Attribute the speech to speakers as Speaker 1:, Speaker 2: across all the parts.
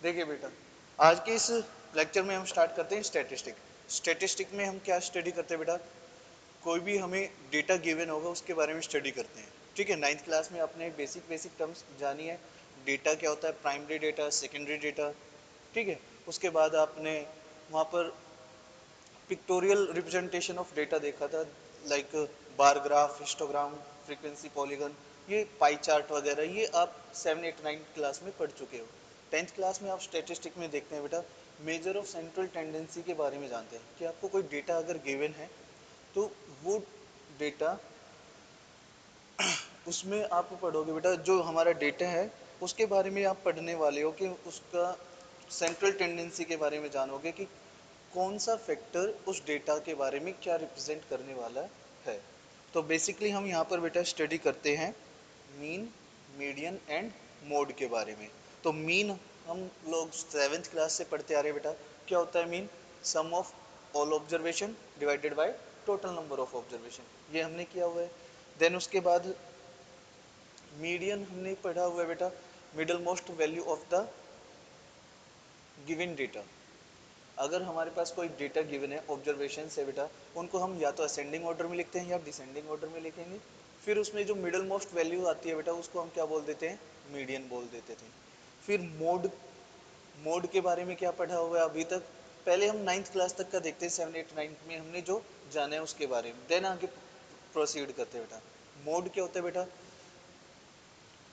Speaker 1: देखिए बेटा, आज के इस लेक्चर में हम स्टार्ट करते हैं स्टैटिस्टिक। स्टैटिस्टिक में हम क्या स्टडी करते हैं बेटा, कोई भी हमें डेटा गिवन होगा उसके बारे में स्टडी करते हैं। ठीक है, नाइन्थ क्लास में आपने बेसिक बेसिक टर्म्स जानी है। डेटा क्या होता है, प्राइमरी डेटा, सेकेंडरी डेटा। ठीक है, उसके बाद आपने वहाँ पर पिक्टोरियल रिप्रेजेंटेशन ऑफ डेटा देखा था, like bar graph, histogram, frequency polygon, ये पाई चार्ट वगैरह, ये आप 7 8 9 क्लास में पढ़ चुके हो। 10th क्लास में आप स्टेटिस्टिक में देखते हैं बेटा, मेजर ऑफ सेंट्रल टेंडेंसी के बारे में जानते हैं कि आपको कोई डेटा अगर गिवन है तो वो डेटा, उसमें आप पढ़ोगे बेटा, जो हमारा डेटा है उसके बारे में आप पढ़ने वाले हो कि उसका सेंट्रल टेंडेंसी के बारे में जानोगे कि कौन सा फैक्टर उस डेटा के बारे में क्या रिप्रेजेंट करने वाला है। तो बेसिकली हम यहाँ पर बेटा स्टडी करते हैं मीन, मीडियन एंड मोड के बारे में। तो मीन हम लोग 7th क्लास से पढ़ते आ रहे हैं बेटा। क्या होता है mean? Sum of all observation divided by total number of observation, ये हमने किया हुआ है। देन उसके बाद मीडियन हमने पढ़ा हुआ है बेटा, middle most value of the given data. अगर हमारे पास कोई डेटा गिवन है, ऑब्जर्वेशन है बेटा, उनको हम या तो असेंडिंग ऑर्डर में लिखते हैं या डिसेंडिंग ऑर्डर में लिखेंगे। फिर उसमें जो मिडल मोस्ट वैल्यू आती है बेटा, उसको हम क्या बोल देते हैं? मीडियन बोल देते थे। फिर मोड, मोड के बारे में क्या पढ़ा हुआ है अभी तक? पहले हम 9th क्लास तक का देखते हैं, 7 8 9 में हमने जो जाना है उसके बारे में, देन आगे प्रोसीड करते हैं बेटा। मोड क्या होता है बेटा?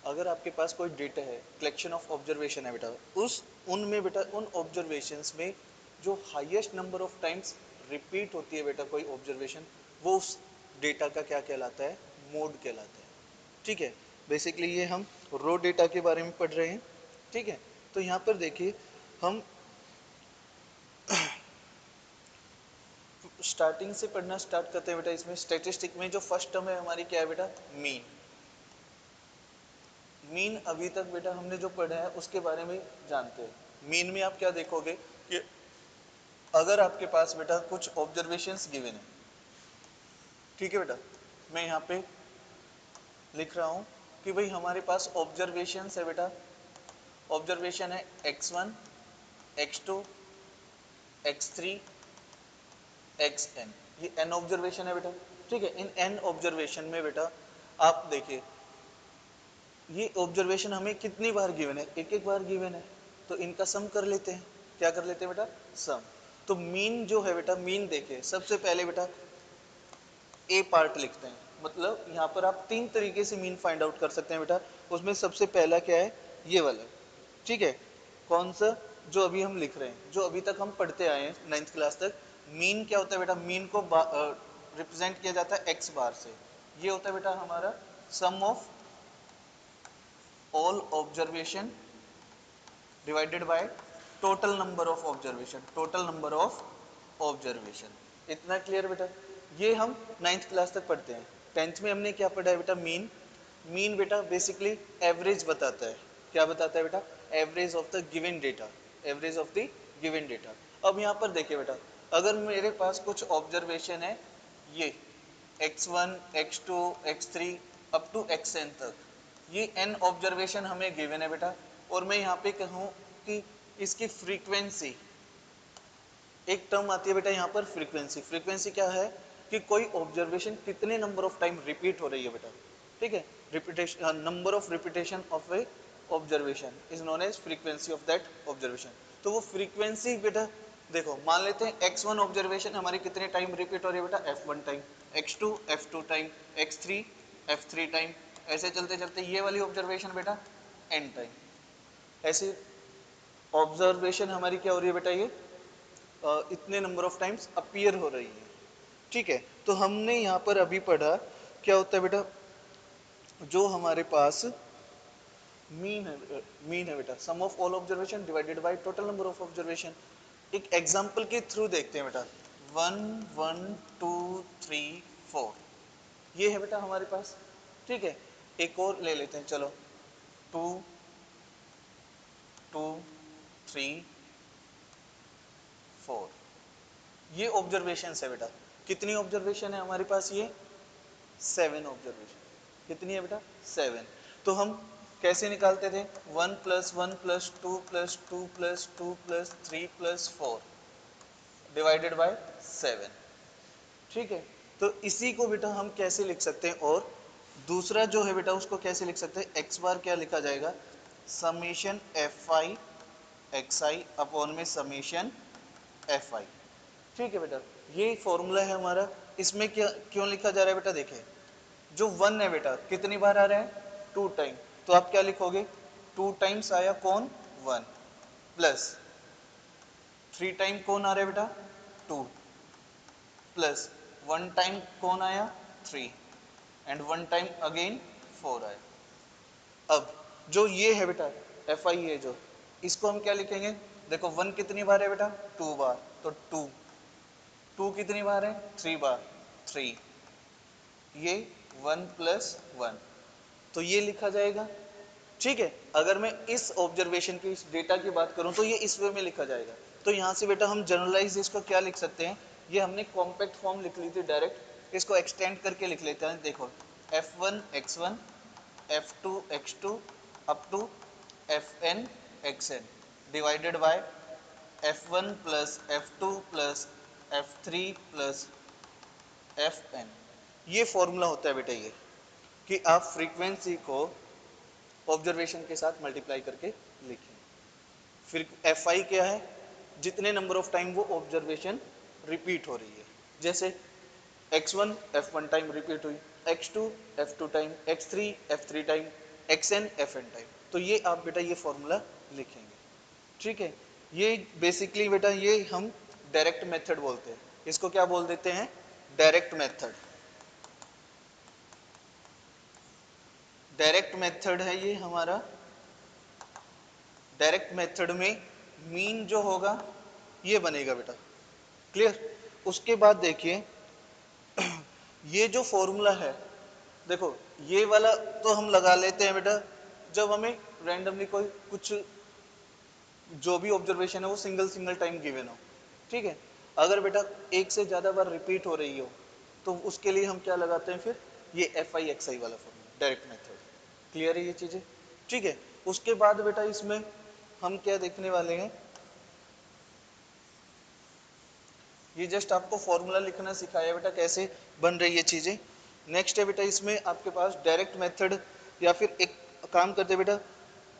Speaker 1: अगर आपके पास कोई डेटा है, कलेक्शन ऑफ ऑब्जर्वेशन है बेटा, उस उनमें बेटा, उन ऑब्जर्वेशंस में जो highest number of times repeat होती है बेटा कोई ऑब्जर्वेशन, वो उस डेटा का क्या कहलाता है? मोड कहलाता है। ठीक है, बेसिकली ये हम रो डेटा के बारे में पढ़ रहे हैं। ठीक है, तो यहाँ पर देखिए, हम स्टार्टिंग से पढ़ना स्टार्ट करते हैं बेटा। इसमें स्टेटिस्टिक में जो फर्स्ट टर्म है हमारी क्या है बेटा? मीन। मीन अभी तक बेटा हमने जो पढ़ा है उसके बारे में जानते हैं। मीन में आप क्या देखोगे कि अगर आपके पास बेटा कुछ ऑब्जर्वेशंस गिवन है, ठीक है बेटा, मैं यहाँ पे लिख रहा हूँ कि भाई हमारे पास ऑब्जर्वेशंस है बेटा। ऑब्जर्वेशन है x1, x2, x3, xn, ये n ऑब्जर्वेशन है बेटा। ठीक है, इन n ऑब्जर्वेशन में बेटा आप देखिए, ये ऑब्जर्वेशन हमें कितनी बार गिवन है? एक एक बार गिवन है। तो इनका सम कर लेते हैं। क्या कर लेते हैं बेटा? सम। तो मीन जो है बेटा, मीन देखिए, सबसे पहले बेटा ए पार्ट लिखते हैं। मतलब यहाँ पर आप 3 तरीके से मीन फाइंड आउट कर सकते हैं बेटा। उसमें सबसे पहला क्या है? ये वाला। ठीक है, कौन सा? जो अभी हम लिख रहे हैं, जो अभी तक हम पढ़ते आए हैं 9th क्लास तक। मीन क्या होता है बेटा? मीन को रिप्रेजेंट किया जाता है एक्स बार से। ये होता है बेटा हमारा sum of all observation divided by total number of observation, total number of observation. इतना क्लियर बेटा? ये हम 9th क्लास तक पढ़ते हैं। 10th में हमने क्या पढ़ा है बेटा? मीन। मीन बेटा बेसिकली एवरेज बताता है। क्या बताता है बेटा? Average of the given data, average of the given data. अब यहाँ पर देखिए बेटा, अगर मेरे पास कुछ ऑब्जर्वेशन है, ये x1, x2, x3 up to xn तक, ये n ऑब्जर्वेशन हमें गिवन है बेटा। और मैं यहाँ पे कहूँ कि इसकी फ्रीक्वेंसी, एक टर्म आती है बेटा यहाँ पर फ्रीक्वेंसी। फ्रीक्वेंसी क्या है? कि कोई ऑब्जर्वेशन कितने नंबर ऑफ टाइम रिपीट हो रही है बेटा। ठीक है, repetition, number of repetition of a observation is known as frequency of that observation. तो वो फ्रीक्वेंसी बेटा देखो, मान लेते हैं x1 ऑब्जर्वेशन हमारी कितने टाइम रिपीट हो रही है बेटा? f1 time, x2 f2 time, x3 f3 time, ऐसे चलते चलते ये वाली ऑब्जर्वेशन बेटा n टाइम। ऐसे ऑब्जर्वेशन हमारी क्या हो रही है बेटा? ये इतने नंबर ऑफ टाइम्स अपीयर हो रही है। ठीक है, तो हमने यहाँ पर अभी पढ़ा क्या होता है बेटा, जो हमारे पास मीन है बेटा, sum of all observation divided by total number of observation. एक एग्जांपल के थ्रू देखते हैं बेटा। 1 1 2 3 4, ये है बेटा हमारे पास। ठीक है, एक और ले लेते हैं, चलो। 2 2 3 4, ये ऑब्जर्वेशन है बेटा। कितनी ऑब्जर्वेशन है हमारे पास? ये 7 ऑब्जर्वेशन। कितनी है बेटा? 7। तो हम कैसे निकालते थे? 1+1+2+2+2+3+4 डिवाइडेड बाय 7। ठीक है, तो इसी को बेटा हम कैसे लिख सकते हैं? और दूसरा जो है बेटा उसको कैसे लिख सकते हैं? एक्स बार क्या लिखा जाएगा? Summation F I X I upon में समेशन एफ आई। ठीक है बेटा, ये फॉर्मूला है हमारा। इसमें क्या क्यों लिखा जा रहा है बेटा? देखें, जो वन है बेटा कितनी बार आ रहा है? 2 टाइम। तो आप क्या लिखोगे? 2 टाइम्स आया कौन? 1 प्लस 3 टाइम कौन आ रहा है बेटा? 2 प्लस 1 टाइम कौन आया? 3 एंड 1 टाइम अगेन 4 आया। अब जो ये है बेटा एफ आई है जो, इसको हम क्या लिखेंगे? देखो 1 कितनी बार है बेटा? 2 बार, तो 2। 2 कितनी बार है? 3 बार, 3। ये 1+1, तो ये लिखा जाएगा। ठीक है, अगर मैं इस ऑब्जर्वेशन की, इस डेटा की बात करूं तो ये इस वे में लिखा जाएगा। तो यहाँ से बेटा हम जनरलाइज इसको क्या लिख सकते हैं? ये हमने कॉम्पैक्ट फॉर्म लिख ली थी डायरेक्ट, इसको एक्सटेंड करके लिख लेते हैं। देखो f1 x1 f2 x2 up to fn xn divided by f1 plus f2 plus f3 plus fn। ये फॉर्मूला होता है बेटा ये, कि आप फ्रीक्वेंसी को ऑब्जर्वेशन के साथ मल्टीप्लाई करके लिखें। फिर एफ आई क्या है? जितने नंबर ऑफ टाइम वो ऑब्जर्वेशन रिपीट हो रही है। जैसे x1 f1 टाइम रिपीट हुई, x2 f2 time, x3 f3 time, xn fn time. तो ये आप बेटा ये फॉर्मूला लिखेंगे। ठीक है, ये बेसिकली बेटा ये हम डायरेक्ट मेथड बोलते हैं। इसको क्या बोल देते हैं? Direct method. डायरेक्ट मेथड है ये हमारा। डायरेक्ट मेथड में मीन जो होगा ये बनेगा बेटा। क्लियर? उसके बाद देखिए ये जो फॉर्मूला है, देखो ये वाला तो हम लगा लेते हैं बेटा जब हमें रैंडमली कोई कुछ जो भी ऑब्जर्वेशन है वो सिंगल सिंगल टाइम गिवन हो। ठीक है, अगर बेटा एक से ज्यादा बार रिपीट हो रही हो तो उसके लिए हम क्या लगाते हैं? फिर ये एफ आई एक्स आई वाला फॉर्मूला, डायरेक्ट मेथड। क्लियर है ये चीजें? ठीक है, उसके बाद बेटा इसमें हम क्या देखने वाले हैं? ये जस्ट आपको फॉर्मूला लिखना सिखाया बेटा कैसे बन रही है चीजें। नेक्स्ट है बेटा इसमें आपके पास डायरेक्ट मेथड, या फिर एक काम करते बेटा,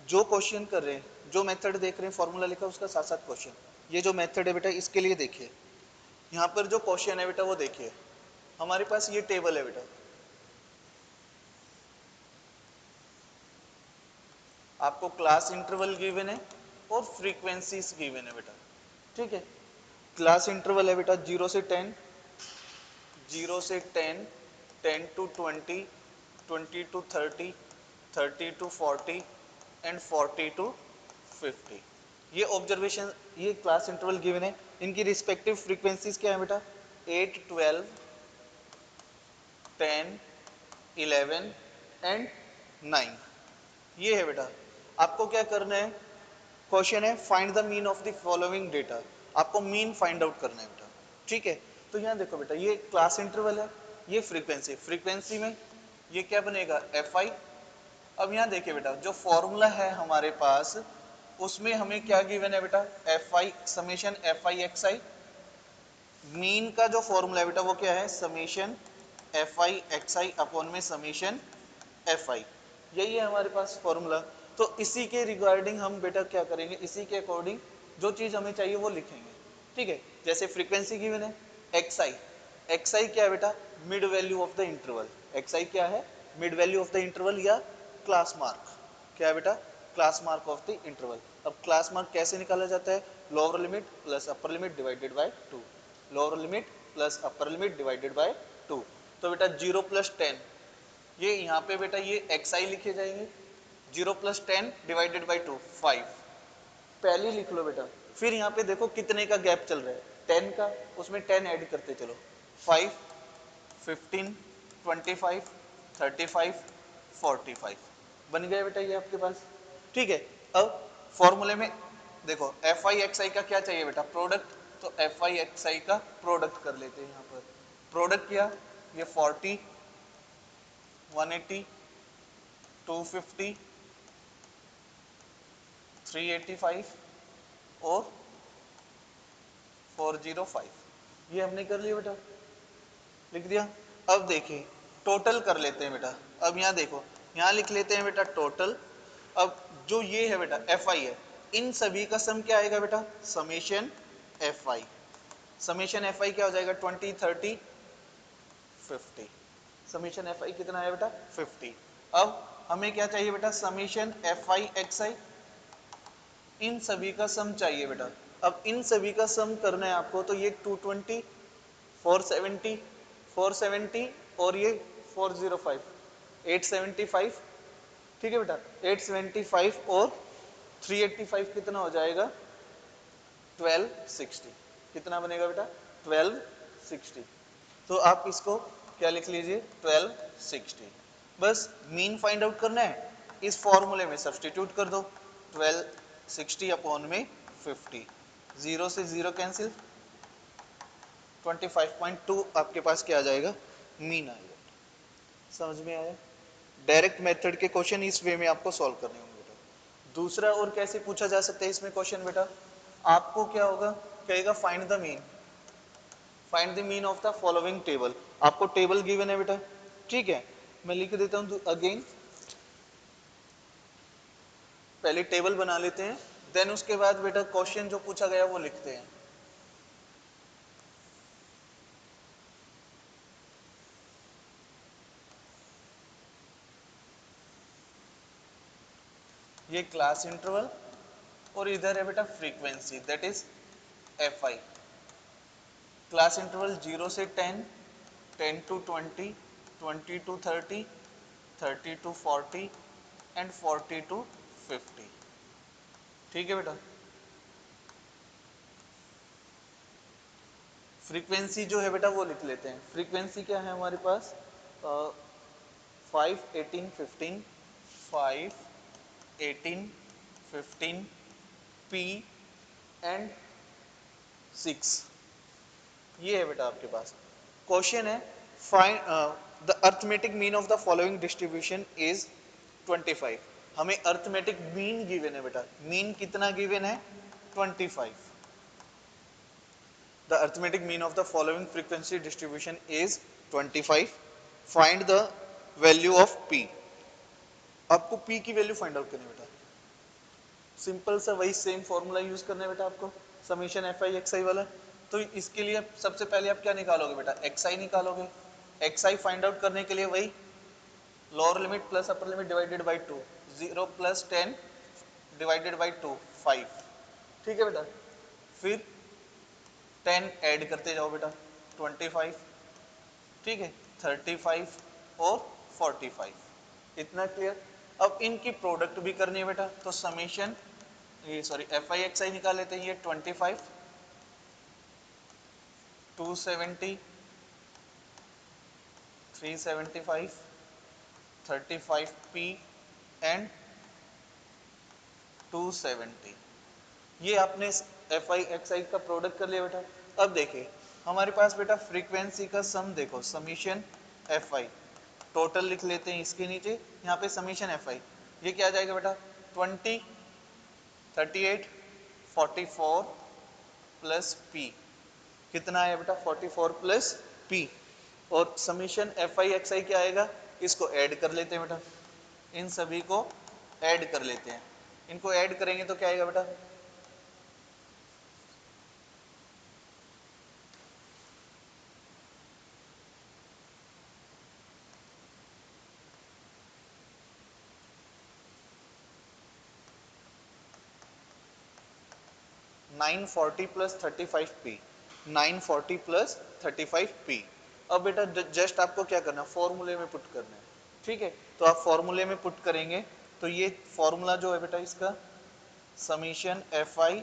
Speaker 1: जो क्वेश्चन कर रहे हैं, जो मेथड देख रहे हैं, फॉर्मूला लिखा उसका साथ साथ क्वेश्चन। ये जो मेथड है बेटा इसके लिए देखिए, यहाँ पर जो क्वेश्चन है बेटा वो देखिए, हमारे पास ये टेबल है बेटा। आपको क्लास इंटरवल गिवन है और फ्रीक्वेंसीज गिवन है बेटा। ठीक है, क्लास इंटरवल है बेटा 0 से 10, 0 से 10, 10 to 20, 20 to 30, 30 to 40 and 40 to 50। ये ऑब्जर्वेशन, ये क्लास इंटरवल गिवन है। इनकी रिस्पेक्टिव फ्रीक्वेंसीज क्या है बेटा? 8, 12, 10, 11 एंड 9। ये है बेटा। आपको क्या करना है? क्वेश्चन है find the mean of the following data. आपको मीन फाइंड आउट करना है बेटा। ठीक है, तो यहाँ देखो बेटा ये क्लास इंटरवल है, ये फ्रीक्वेंसी, फ्रीक्वेंसी में ये क्या बनेगा? F I. अब यहाँ देखिए बेटा जो फॉर्मूला है हमारे पास उसमें हमें क्या गिवन है बेटा? F I summation F I X I. Mean का जो फॉर्मूला है बेटा वो क्या है? Summation F I X I upon में समेशन एफ आई। यही है हमारे पास फॉर्मूला। तो इसी के रिगार्डिंग हम बेटा क्या करेंगे? इसी के अकॉर्डिंग जो चीज हमें चाहिए वो लिखेंगे। ठीक है, जैसे फ्रीक्वेंसी गिवन है एक्स आई। एक्स आई क्या है बेटा? Mid value of the interval. X I क्या है? Mid value of the interval या क्लास मार्क। क्या है बेटा? Class mark of the interval. अब क्लास मार्क कैसे निकाला जाता है? Lower limit plus upper limit divided by 2। Lower limit plus upper limit divided by 2। तो बेटा 0+10, ये यहाँ पे बेटा ये एक्स आई लिखे जाएंगे। 0+10 डिवाइडेड बाई 2, 5। पहले लिख लो बेटा। फिर यहाँ पे देखो कितने का गैप चल रहा है? 10 का, उसमें 10 ऐड करते चलो। 5, 15, 25, 35, 45 बन गया बेटा ये आपके पास। ठीक है, अब फॉर्मूले में देखो एफ आई एक्स आई का क्या चाहिए बेटा? प्रोडक्ट। तो एफ आई एक्स आई का प्रोडक्ट कर लेते हैं यहाँ पर। प्रोडक्ट किया, ये 40, 180, 250 385 और 405, ये हमने कर लिया बेटा, लिख दिया। अब देखिए टोटल कर लेते हैं बेटा। अब यहाँ देखो, यहाँ लिख लेते हैं बेटा टोटल। अब जो ये है बेटा एफ आई है, इन सभी का सम क्या आएगा बेटा, summation F I. Summation F I क्या हो जाएगा, 20 30 50। समेशन एफ आई कितना है बेटा, 50। अब हमें क्या चाहिए बेटा, समेशन एफ आई एक्स आई, इन सभी का सम चाहिए बेटा। अब इन सभी का सम करना है आपको, तो ये 220 470 470 और ये 405 875, ठीक है बेटा। 875 और 385 कितना हो जाएगा, 1260। कितना बनेगा बेटा, 1260। तो आप इसको क्या लिख लीजिए, 1260। बस मीन फाइंड आउट करना है, इस फॉर्मूले में सब्सटीट्यूट कर दो, 1260 अपॉन में 50, जीरो से जीरो कैंसिल, 25.2 आपके पास क्या आ जाएगा, मीन आएगा। समझ में आया। डायरेक्ट मेथड के क्वेश्चन इस वे में आपको सॉल्व करने होंगे बेटा। दूसरा और कैसे पूछा जा सकता है इसमें क्वेश्चन बेटा, आपको क्या होगा, कहेगा find the mean, find the mean of the following table. आपको टेबल गिवन है बेटा, ठीक है, मैं लिख देता हूं अगेन। पहले टेबल बना लेते हैं, देन उसके बाद बेटा क्वेश्चन जो पूछा गया वो लिखते हैं। ये क्लास इंटरवल और इधर है बेटा frequency, that is F I. Class interval 0 से 10, 10 to 20, 20 to 30, 30 to 40 and 40 to 50, ठीक है बेटा। फ्रीक्वेंसी जो है बेटा वो लिख लेते हैं। फ्रीक्वेंसी क्या है हमारे पास, 5 18 15, 5 18 15 पी एंड 6, ये है बेटा आपके पास। क्वेश्चन है find the arithmetic mean of the following distribution is 25। हमें अर्थमेटिक मीन गिवन है बेटा, मीन कितना गिवन है, 25। The arithmetic mean of the following frequency distribution is 25. Find the value of p. आपको p की वैल्यू फाइंड आउट करनी है बेटा। सिंपल सा वही सेम फॉर्मूला यूज करना है बेटा आपको, समीशन एफ आई एक्स आई वाला। तो इसके लिए सबसे पहले आप क्या निकालोगे बेटा, एक्स आई निकालोगे। एक्स आई फाइंड आउट करने के लिए वही lower limit plus upper limit divided by 2, 0 plus 10 divided by 2 5, ठीक है बेटा। फिर 10 ऐड करते जाओ बेटा, 25, ठीक है, 35 और 45, इतना क्लियर। अब इनकी प्रोडक्ट भी करनी है बेटा, तो समेशन ये सॉरी एफ आई एक्स आई निकाल लेते हैं। ये 25 270 375 35 पी एंड 270, ये आपने एफ आई एक्स आई का प्रोडक्ट कर लिया बेटा। अब देखिए हमारे पास बेटा फ्रीक्वेंसी का सम देखो, समीशन एफ आई, टोटल लिख लेते हैं इसके नीचे, यहाँ पे समीशन एफ आई, ये क्या आ जाएगा बेटा, 20 38 44 प्लस पी, कितना है बेटा 44 प्लस पी। और summation F I X I क्या आएगा, इसको ऐड कर लेते हैं बेटा, इन सभी को ऐड कर लेते हैं। इनको ऐड करेंगे तो क्या आएगा बेटा, 940 प्लस 35 पी, 940 प्लस 35 पी। अब बेटा जस्ट आपको क्या करना है, फॉर्मूले में पुट करना है, ठीक है। तो आप फॉर्मूले में पुट करेंगे, तो ये फॉर्मूला जो है बेटा इसका, summation F I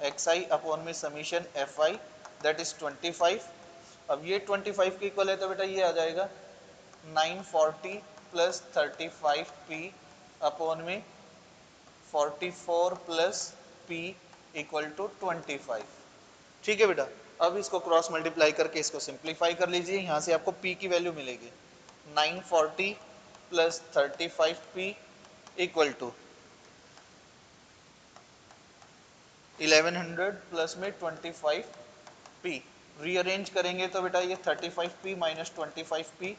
Speaker 1: X I upon में summation F I, that is 25। अब ये 25 के इक्वल है, तो बेटा ये आ जाएगा 940 प्लस 35 पी अपॉन में 44 प्लस पी इक्वल टू 25, ठीक है बेटा। अब इसको क्रॉस मल्टीप्लाई करके इसको सिंप्लीफाई कर लीजिए, यहाँ से आपको p की वैल्यू मिलेगी 940 plus 35 p equal to 1100 plus में 25p, रीअरेंज करेंगे तो बेटा ये 35p माइनस 25p,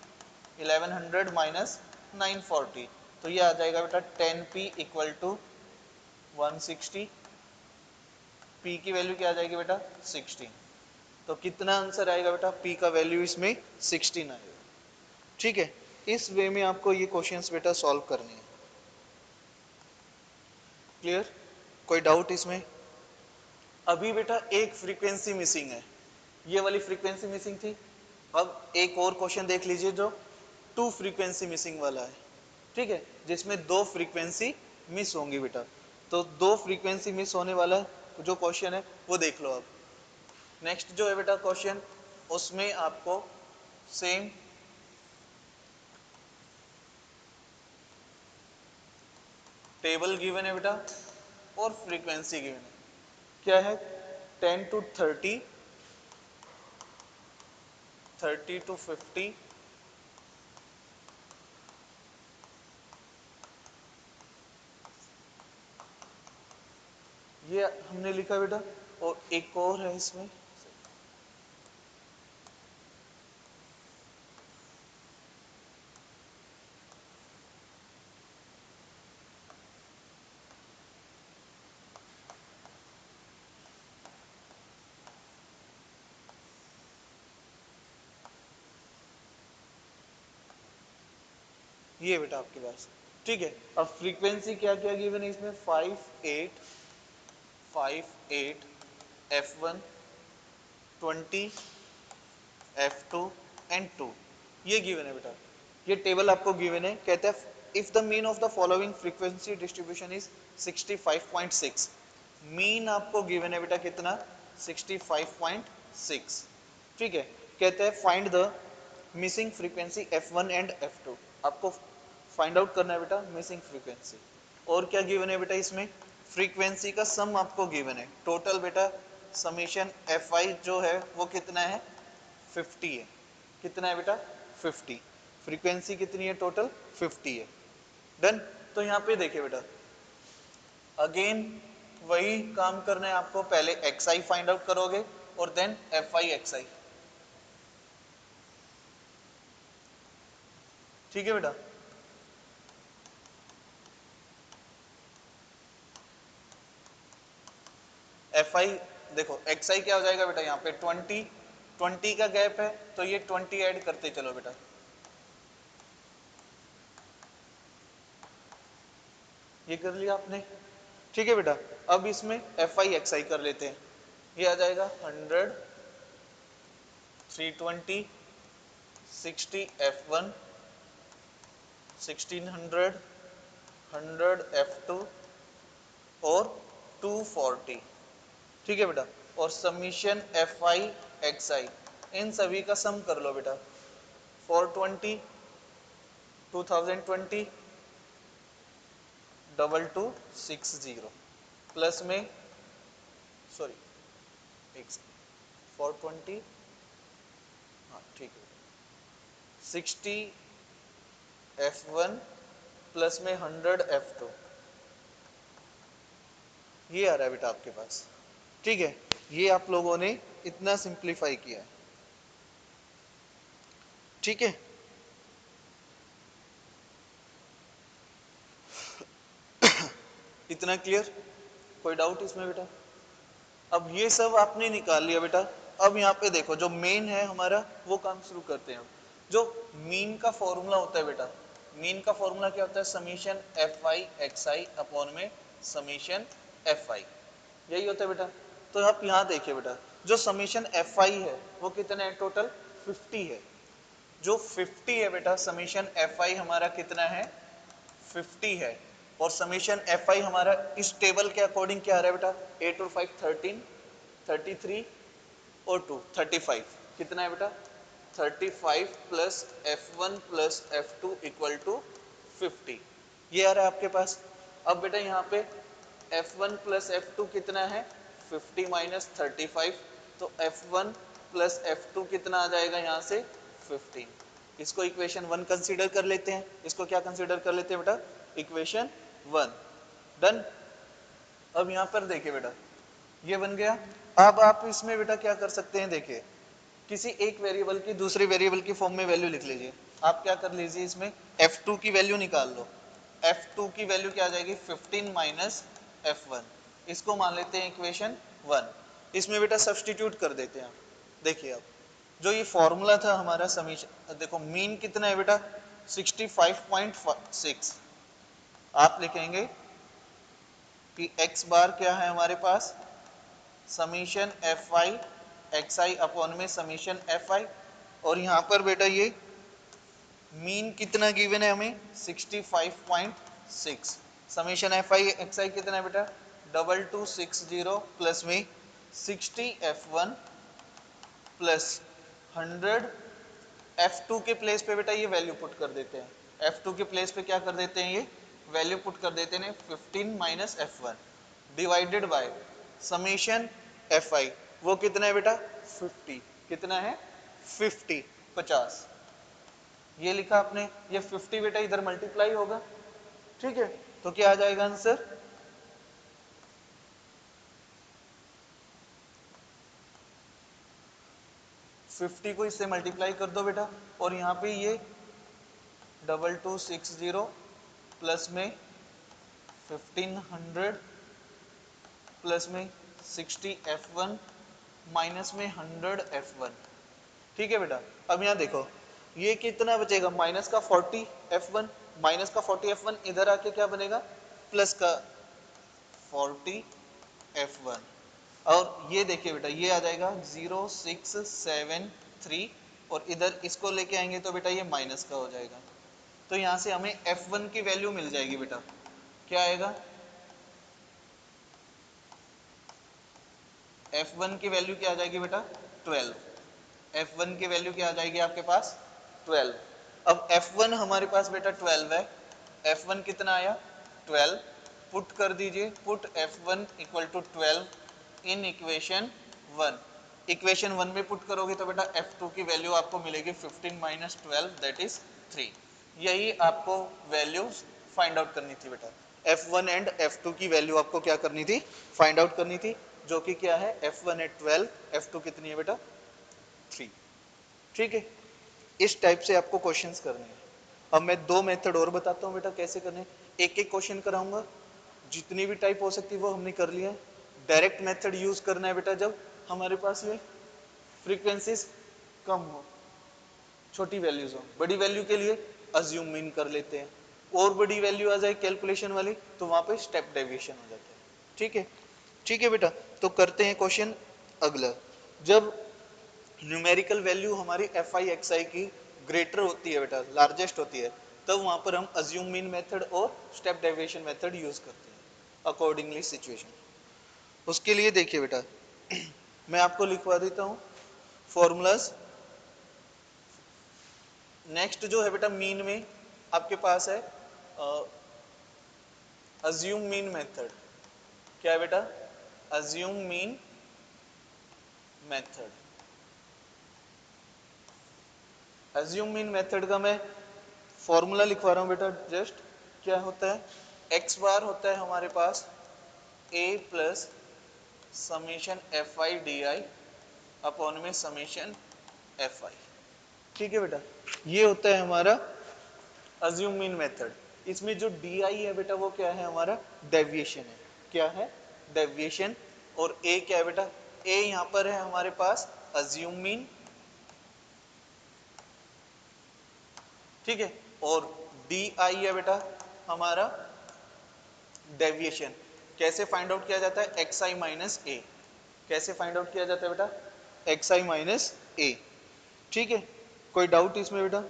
Speaker 1: 1100 माइनस 940, तो ये आ जाएगा बेटा 10p इक्वल टू 160, p की वैल्यू क्या आ जाएगी बेटा 16। तो कितना आंसर आएगा बेटा, p का वैल्यू इसमें 16 आएगा। ठीक है, इस वे में आपको ये क्वेश्चंस बेटा सॉल्व करने हैं। क्लियर, कोई डाउट इसमें? अभी बेटा एक फ्रीक्वेंसी मिसिंग है, ये वाली फ्रीक्वेंसी मिसिंग थी। अब एक और क्वेश्चन देख लीजिए जो टू फ्रीक्वेंसी मिसिंग वाला है। ठीक है, जिसमें दो फ्रीक्वेंसी मिस होंगी बेटा। तो दो फ्रीक्वेंसी मिस होने वाला जो क्वेश्चन है वो देख लो आप। नेक्स्ट जो है बेटा क्वेश्चन, उसमें आपको सेम टेबल गिवन है बेटा और फ्रीक्वेंसी गिवन है। क्या है, 10 to 30, 30 to 50, ये हमने लिखा बेटा। और एक और है इसमें, ये बेटा आपके पास। ठीक है, अब फ्रीक्वेंसी क्या क्या गिवन है इसमें, 5 8, 5 8, F1, 20, F2 एंड 2, ये गिवन है बेटा। ये टेबल आपको गिवन है, कहता है if the mean of the following frequency distribution is 65.6, mean आपको गिवन है बेटा कितना, 65.6। ठीक है, कहते हैं find the missing frequency F1 and F2, आपको फाइंड आउट करना है बेटा मिसिंग फ्रीक्वेंसी। और क्या गिवन है बेटा इसमें, फ्रीक्वेंसी का सम आपको गिवन है, टोटल बेटा समीशन Fi जो है वो कितना है, 50 है। कितना है बेटा, 50। फ्रीक्वेंसी कितनी है टोटल, 50 है। डन। तो यहाँ पे देखिए बेटा, अगेन वही काम करना है आपको, पहले xi फाइंड आउट करोगे और देन Fi xi। ठीक है बेटा, Fi देखो xi क्या हो जाएगा बेटा, यहाँ पे 20, 20 का गैप है तो ये 20 ऐड करते चलो बेटा। ये कर लिया आपने। ठीक है बेटा, अब इसमें Fi xi कर लेते हैं। ये आ जाएगा 100, 320, 60 F1, 1600, 100 F2 और 240। ठीक है बेटा, और समीशन Fi xi, इन सभी का सम कर लो बेटा। 420, 2020, 2260 प्लस में, सॉरी, एक 420, हाँ ठीक है, 60 F1 प्लस में 100 F2, ये आ रहा है बेटा आपके पास। ठीक है, ये आप लोगों ने इतना सिंप्लीफाई किया है। ठीक है, इतना क्लियर, कोई डाउट इसमें बेटा? अब ये सब आपने निकाल लिया बेटा। अब यहाँ पे देखो जो मेन है हमारा वो काम शुरू करते हैं। जो मीन का फॉर्मूला होता है बेटा, मीन का फॉर्मूला क्या होता है, समीशन Fi xi अपॉन में समीशन Fi, यही होता है बेटा। तो आप यहाँ देखिए बेटा, जो समीशन Fi है वो कितना है टोटल, 50 है। जो 50 है बेटा, समीशन Fi हमारा कितना है, 50 है। और समीशन Fi हमारा इस टेबल के अकॉर्डिंग क्या आ रहा है बेटा, 8 और 5 13, 33 और 2 35, कितना है बेटा, 35 plus F1 plus F2 equal to 50, ये आ रहा है आपके पास। अब बेटा यहाँ पे F1 प्लस F2 कितना है, 50 माइनस 35, तो F1 प्लस F2 कितना आ जाएगा यहाँ से, 15। इसको इक्वेशन 1 कंसीडर कर लेते हैं। इसको क्या कंसीडर कर लेते हैं बेटा, इक्वेशन 1। डन। अब यहाँ पर देखिए बेटा, ये बन गया। अब आप इसमें बेटा क्या कर सकते हैं, देखिए किसी एक वेरिएबल की दूसरे वेरिएबल की फॉर्म में वैल्यू लिख लीजिए। आप क्या कर लीजिए, इसमें f2 की वैल्यू निकाल लो। f2 की वैल्यू क्या आ जाएगी, 15 माइनस f1। इसको मान लेते हैं इक्वेशन 1। इसमें बेटा सब्सटीट्यूट कर देते हैं आप। देखिए अब जो ये फॉर्मूला था हमारा समीशन, देखो मीन कितना है बेटा 65.6। आप लिखेंगे कि x बार क्या है हमारे पास, summation F I X I upon में समीशन एफ आई। और यहाँ पर बेटा ये मीन कितना गिवन है हमें 65.6। समीशन एफ आई एक्स आई कितना है बेटा 2260 प्लस में 60 f1 प्लस 100 f2 के प्लेस पे बेटा ये वैल्यू पुट कर देते हैं। f2 के प्लेस पे क्या कर देते हैं, ये वैल्यू पुट कर देते हैं 15 minus f1 divided by summation fi। वो कितना है बेटा 50। कितना है 50, 50। ये लिखा आपने, ये 50 बेटा इधर मल्टीप्लाई होगा, ठीक है। तो क्या आ जाएगा आंसर, फिफ्टी को इससे मल्टीप्लाई कर दो बेटा। और यहाँ पे ये 2260 प्लस में 1500 प्लस में 60 f1 माइनस में 100 f1। ठीक है बेटा। अब यहाँ देखो ये कितना बचेगा, माइनस का 40 f1, माइनस का 40 f1 इधर आके क्या बनेगा, प्लस का 40 f1। और ये देखिए बेटा ये आ जाएगा 0673। और इधर इसको लेके आएंगे तो बेटा ये माइनस का हो जाएगा। तो यहाँ से हमें f1 की वैल्यू मिल जाएगी बेटा, क्या आएगा, f1 की वैल्यू क्या आ जाएगी बेटा 12। f1 की वैल्यू क्या आ जाएगी आपके पास 12। अब f1 हमारे पास बेटा 12 है। f1 कितना आया 12। पुट कर दीजिए, put f1 equal to 12 in equation 1। Equation 1 में पुट करोगे तो बेटा f2 की वैल्यू आपको मिलेगी 15 माइनस 12 दैट इज 3। यही आपको वैल्यू फाइंड आउट करनी थी बेटा। f1 एंड f2 की वैल्यू आपको क्या करनी थी, फाइंड आउट करनी थी, जो कि क्या है f1 है 12, f2 कितनी है बेटा 3। ठीक है, इस टाइप से आपको क्वेश्चंस करने हैं। अब मैं दो मेथड और बताता हूँ बेटा कैसे करने। एक एक क्वेश्चन कराऊंगा, जितनी भी टाइप हो सकती है वो हमने कर लिया है। डायरेक्ट मेथड यूज करना है बेटा जब हमारे पास ये फ्रीक्वेंसीज कम हो, छोटी वैल्यूज हो। बड़ी वैल्यू के लिए अज्यूम मीन कर लेते हैं, और बड़ी वैल्यू आ जाए कैलकुलेशन वाली तो वहां पे स्टेप डेविएशन हो जाता है। ठीक है, ठीक है बेटा। तो करते हैं क्वेश्चन अगला। जब न्यूमेरिकल वैल्यू हमारी एफ आई एक्स आई की ग्रेटर होती है बेटा, लार्जेस्ट होती है, तब वहां पर हम अज्यूम मीन मेथड और स्टेप डेविएशन मेथड यूज करते हैं अकॉर्डिंगली सिचुएशन। उसके लिए देखिए बेटा मैं आपको लिखवा देता हूँ फॉर्मूलाज। नेक्स्ट जो है बेटा मीन में आपके पास है अज्यूम मीन मेथड। क्या है बेटा, assume mean method. Assume mean method का मैं फॉर्मूला लिखवा रहा हूं बेटा जस्ट। क्या होता है, एक्स बार होता है हमारे पास A plus summation F I D I upon में समीशन एफ आई। ठीक है बेटा, ये होता है हमारा अज्यूम मीन मेथड। इसमें जो डी आई है बेटा वो क्या है हमारा डेविएशन है। क्या है, डेविएशन। और ए क्या है बेटा, ए यहां पर है हमारे पास अज्यूम मीन, ठीक है। और डी आई है बेटा हमारा डेविएशन। कैसे फाइंड आउट किया जाता है, एक्स आई माइनस ए। कैसे फाइंड आउट किया जाता है बेटा, एक्स आई माइनस ए। ठीक है, कोई डाउट इसमें बेटा,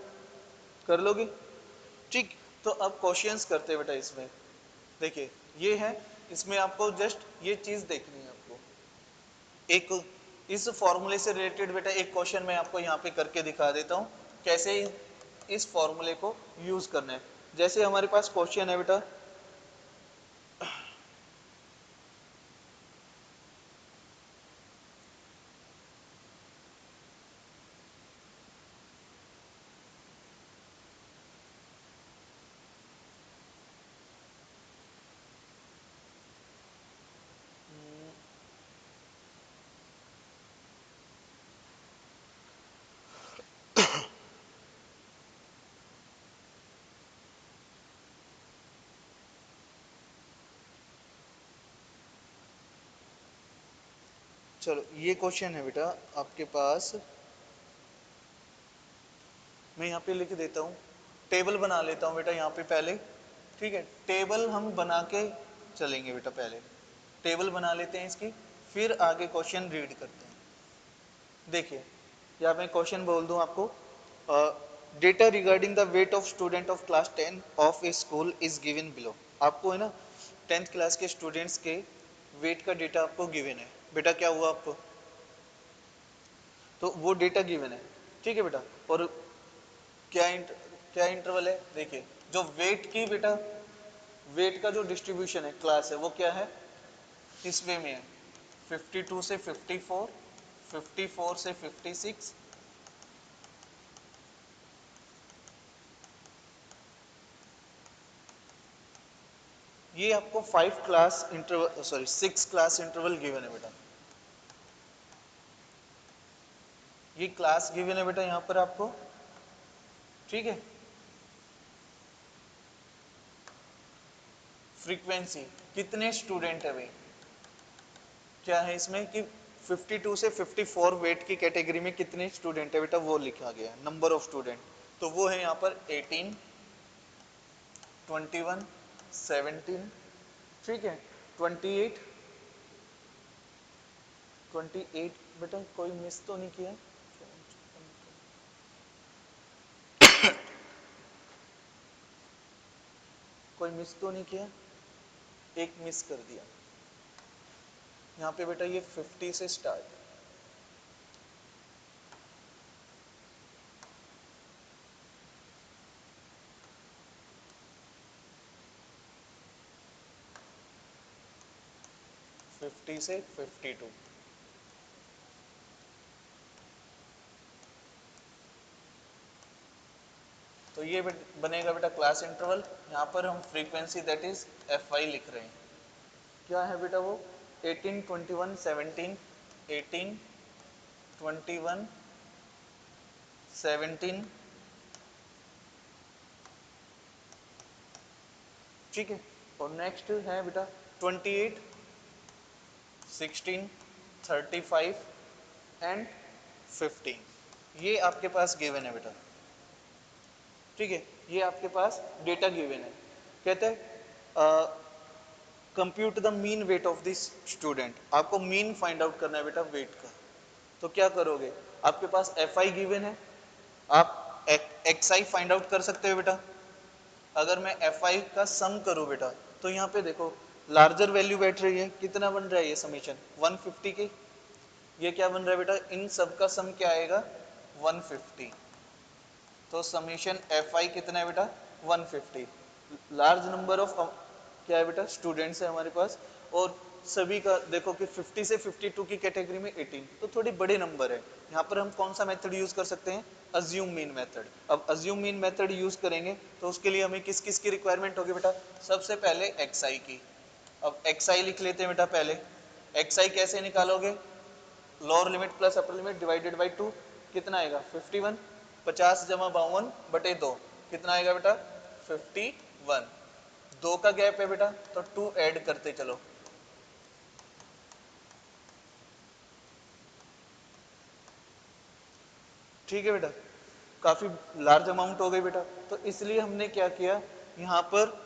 Speaker 1: कर लोगे, ठीक। तो अब क्वेश्चंस करते हैं बेटा इसमें। देखिए ये है, इसमें आपको जस्ट ये चीज देखनी है आपको। एक इस फॉर्मूले से रिलेटेड बेटा एक क्वेश्चन मैं आपको यहाँ पे करके दिखा देता हूँ कैसे इस फॉर्मूले को यूज करना है। जैसे हमारे पास क्वेश्चन है बेटा, चलो ये क्वेश्चन है बेटा आपके पास, मैं यहाँ पे लिख देता हूँ, टेबल बना लेता हूँ बेटा यहाँ पे पहले। ठीक है, टेबल हम बना के चलेंगे बेटा, पहले टेबल बना लेते हैं इसकी, फिर आगे क्वेश्चन रीड करते हैं। देखिए या मैं क्वेश्चन बोल दूं आपको, data regarding the weight of student of class 10 of A school is given below. आपको है ना 10th क्लास के स्टूडेंट्स के वेट का डेटा आपको गिवन है बेटा, क्या हुआ आपको, तो वो डेटा गिवन है। ठीक है बेटा, और क्या क्या इंटरवल है, देखिए जो वेट की बेटा, वेट का जो डिस्ट्रीब्यूशन है क्लास है वो क्या है, इस वे में है, 52 से 54, 54 से 56, ये आपको 5 class interval, sorry 6 class interval given है बेटा। ये क्लास गिवन है बेटा यहाँ पर आपको। ठीक है, फ्रीक्वेंसी कितने स्टूडेंट है भाई, क्या है इसमें कि 52 से 54 वेट की कैटेगरी में कितने स्टूडेंट है बेटा, वो लिखा गया है नंबर ऑफ स्टूडेंट। तो वो है यहाँ पर 18, 21, 17, ठीक है, 28, 28 बेटा, कोई मिस तो नहीं किया, कोई मिस तो नहीं किया, एक मिस कर दिया यहाँ पे बेटा, ये 50 से स्टार्ट, 50 से 52, तो ये बनेगा बेटा क्लास इंटरवल। यहाँ पर हम frequency that is F Y लिख रहे हैं, क्या है बेटा वो 18, 21, 17, 18, 21, 17, ठीक है, और नेक्स्ट है बेटा 28, 16, 35 एंड 15, ये आपके पास गिवन है बेटा। ठीक है, ये आपके पास डेटा गिवन है, कहते हैं compute the mean weight of this student, आपको मीन फाइंड आउट करना है बेटा वेट का। तो क्या करोगे, आपके पास एफ आई गिवन है, आप एक्स आई फाइंड आउट कर सकते हो बेटा। अगर मैं एफ आई का सम करूं बेटा, तो यहाँ पे देखो लार्जर वैल्यू बैठ रही है, कितना बन रहा है ये समीशन 150 की, ये क्या बन रहा है बेटा, इन सब का सम क्या आएगा 150, तो समीशन एफ आई कितना है बेटा 150। लार्ज नंबर ऑफ क्या है बेटा स्टूडेंट्स है हमारे पास, और सभी का देखो कि 50 से 52 की कैटेगरी में 18, तो थोड़ी बड़े नंबर है। यहाँ पर हम कौन सा मेथड यूज कर सकते हैं, अज्यूम मीन मेथड। अब अज्यूम मीन मेथड यूज करेंगे तो उसके लिए हमें किस किस की रिक्वायरमेंट होगी बेटा, सबसे पहले एक्स आई की। अब एक्स आई लिख लेते हैं बेटा पहले, एक्स आई कैसे निकालोगे, lower limit plus upper limit divided by 2, कितना आएगा 51, 50 जमा 52 बटे 2, कितना आएगा बेटा 51, 2 का गैप है बेटा तो 2 ऐड करते चलो, ठीक है बेटा, काफी लार्ज अमाउंट हो गई बेटा। तो इसलिए हमने क्या किया, यहाँ पर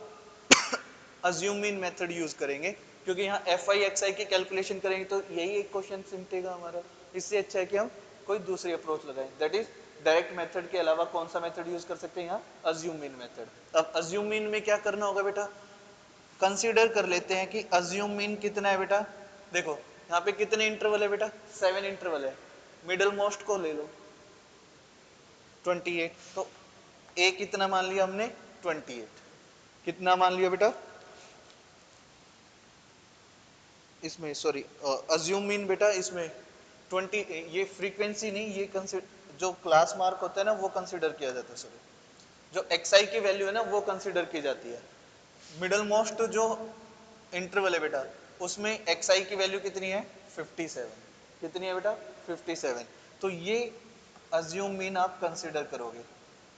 Speaker 1: अज्यूम मीन मेथड यूज करेंगे, क्योंकि यहाँ एफ आई एक्स आई की कैलकुलेशन करेंगे तो यही एक क्वेश्चन सिमटेगा हमारा। इससे अच्छा है कि हम कोई दूसरी अप्रोच लगाएं, दैट इज डायरेक्ट मेथड के अलावा कौन सा मेथड यूज कर सकते हैं यहाँ, अज्यूम मीन मेथड। अब अज्यूम मीन में क्या करना होगा बेटा, कंसीडर कर लेते हैं कि अज्यूम मीन कितना है बेटा, देखो यहाँ पे कितने इंटरवल है बेटा, 7 इंटरवल है, मिडल मोस्ट को ले लो 28, तो ए कितना मान लिया हमने 28, कितना मान लिया बेटा इसमें, सॉरी अज्यूम मीन बेटा इसमें 20, ये फ्रीक्वेंसी नहीं, ये कंसिडर जो क्लास मार्क होता है ना वो कंसिडर किया जाता है, सॉरी जो एक्स आई की वैल्यू है ना वो कंसिडर की जाती है। मिडल मोस्ट जो इंटरवल है बेटा उसमें एक्स आई की वैल्यू कितनी है 57, कितनी है बेटा 57, तो ये अज्यूम मीन आप कंसिडर करोगे।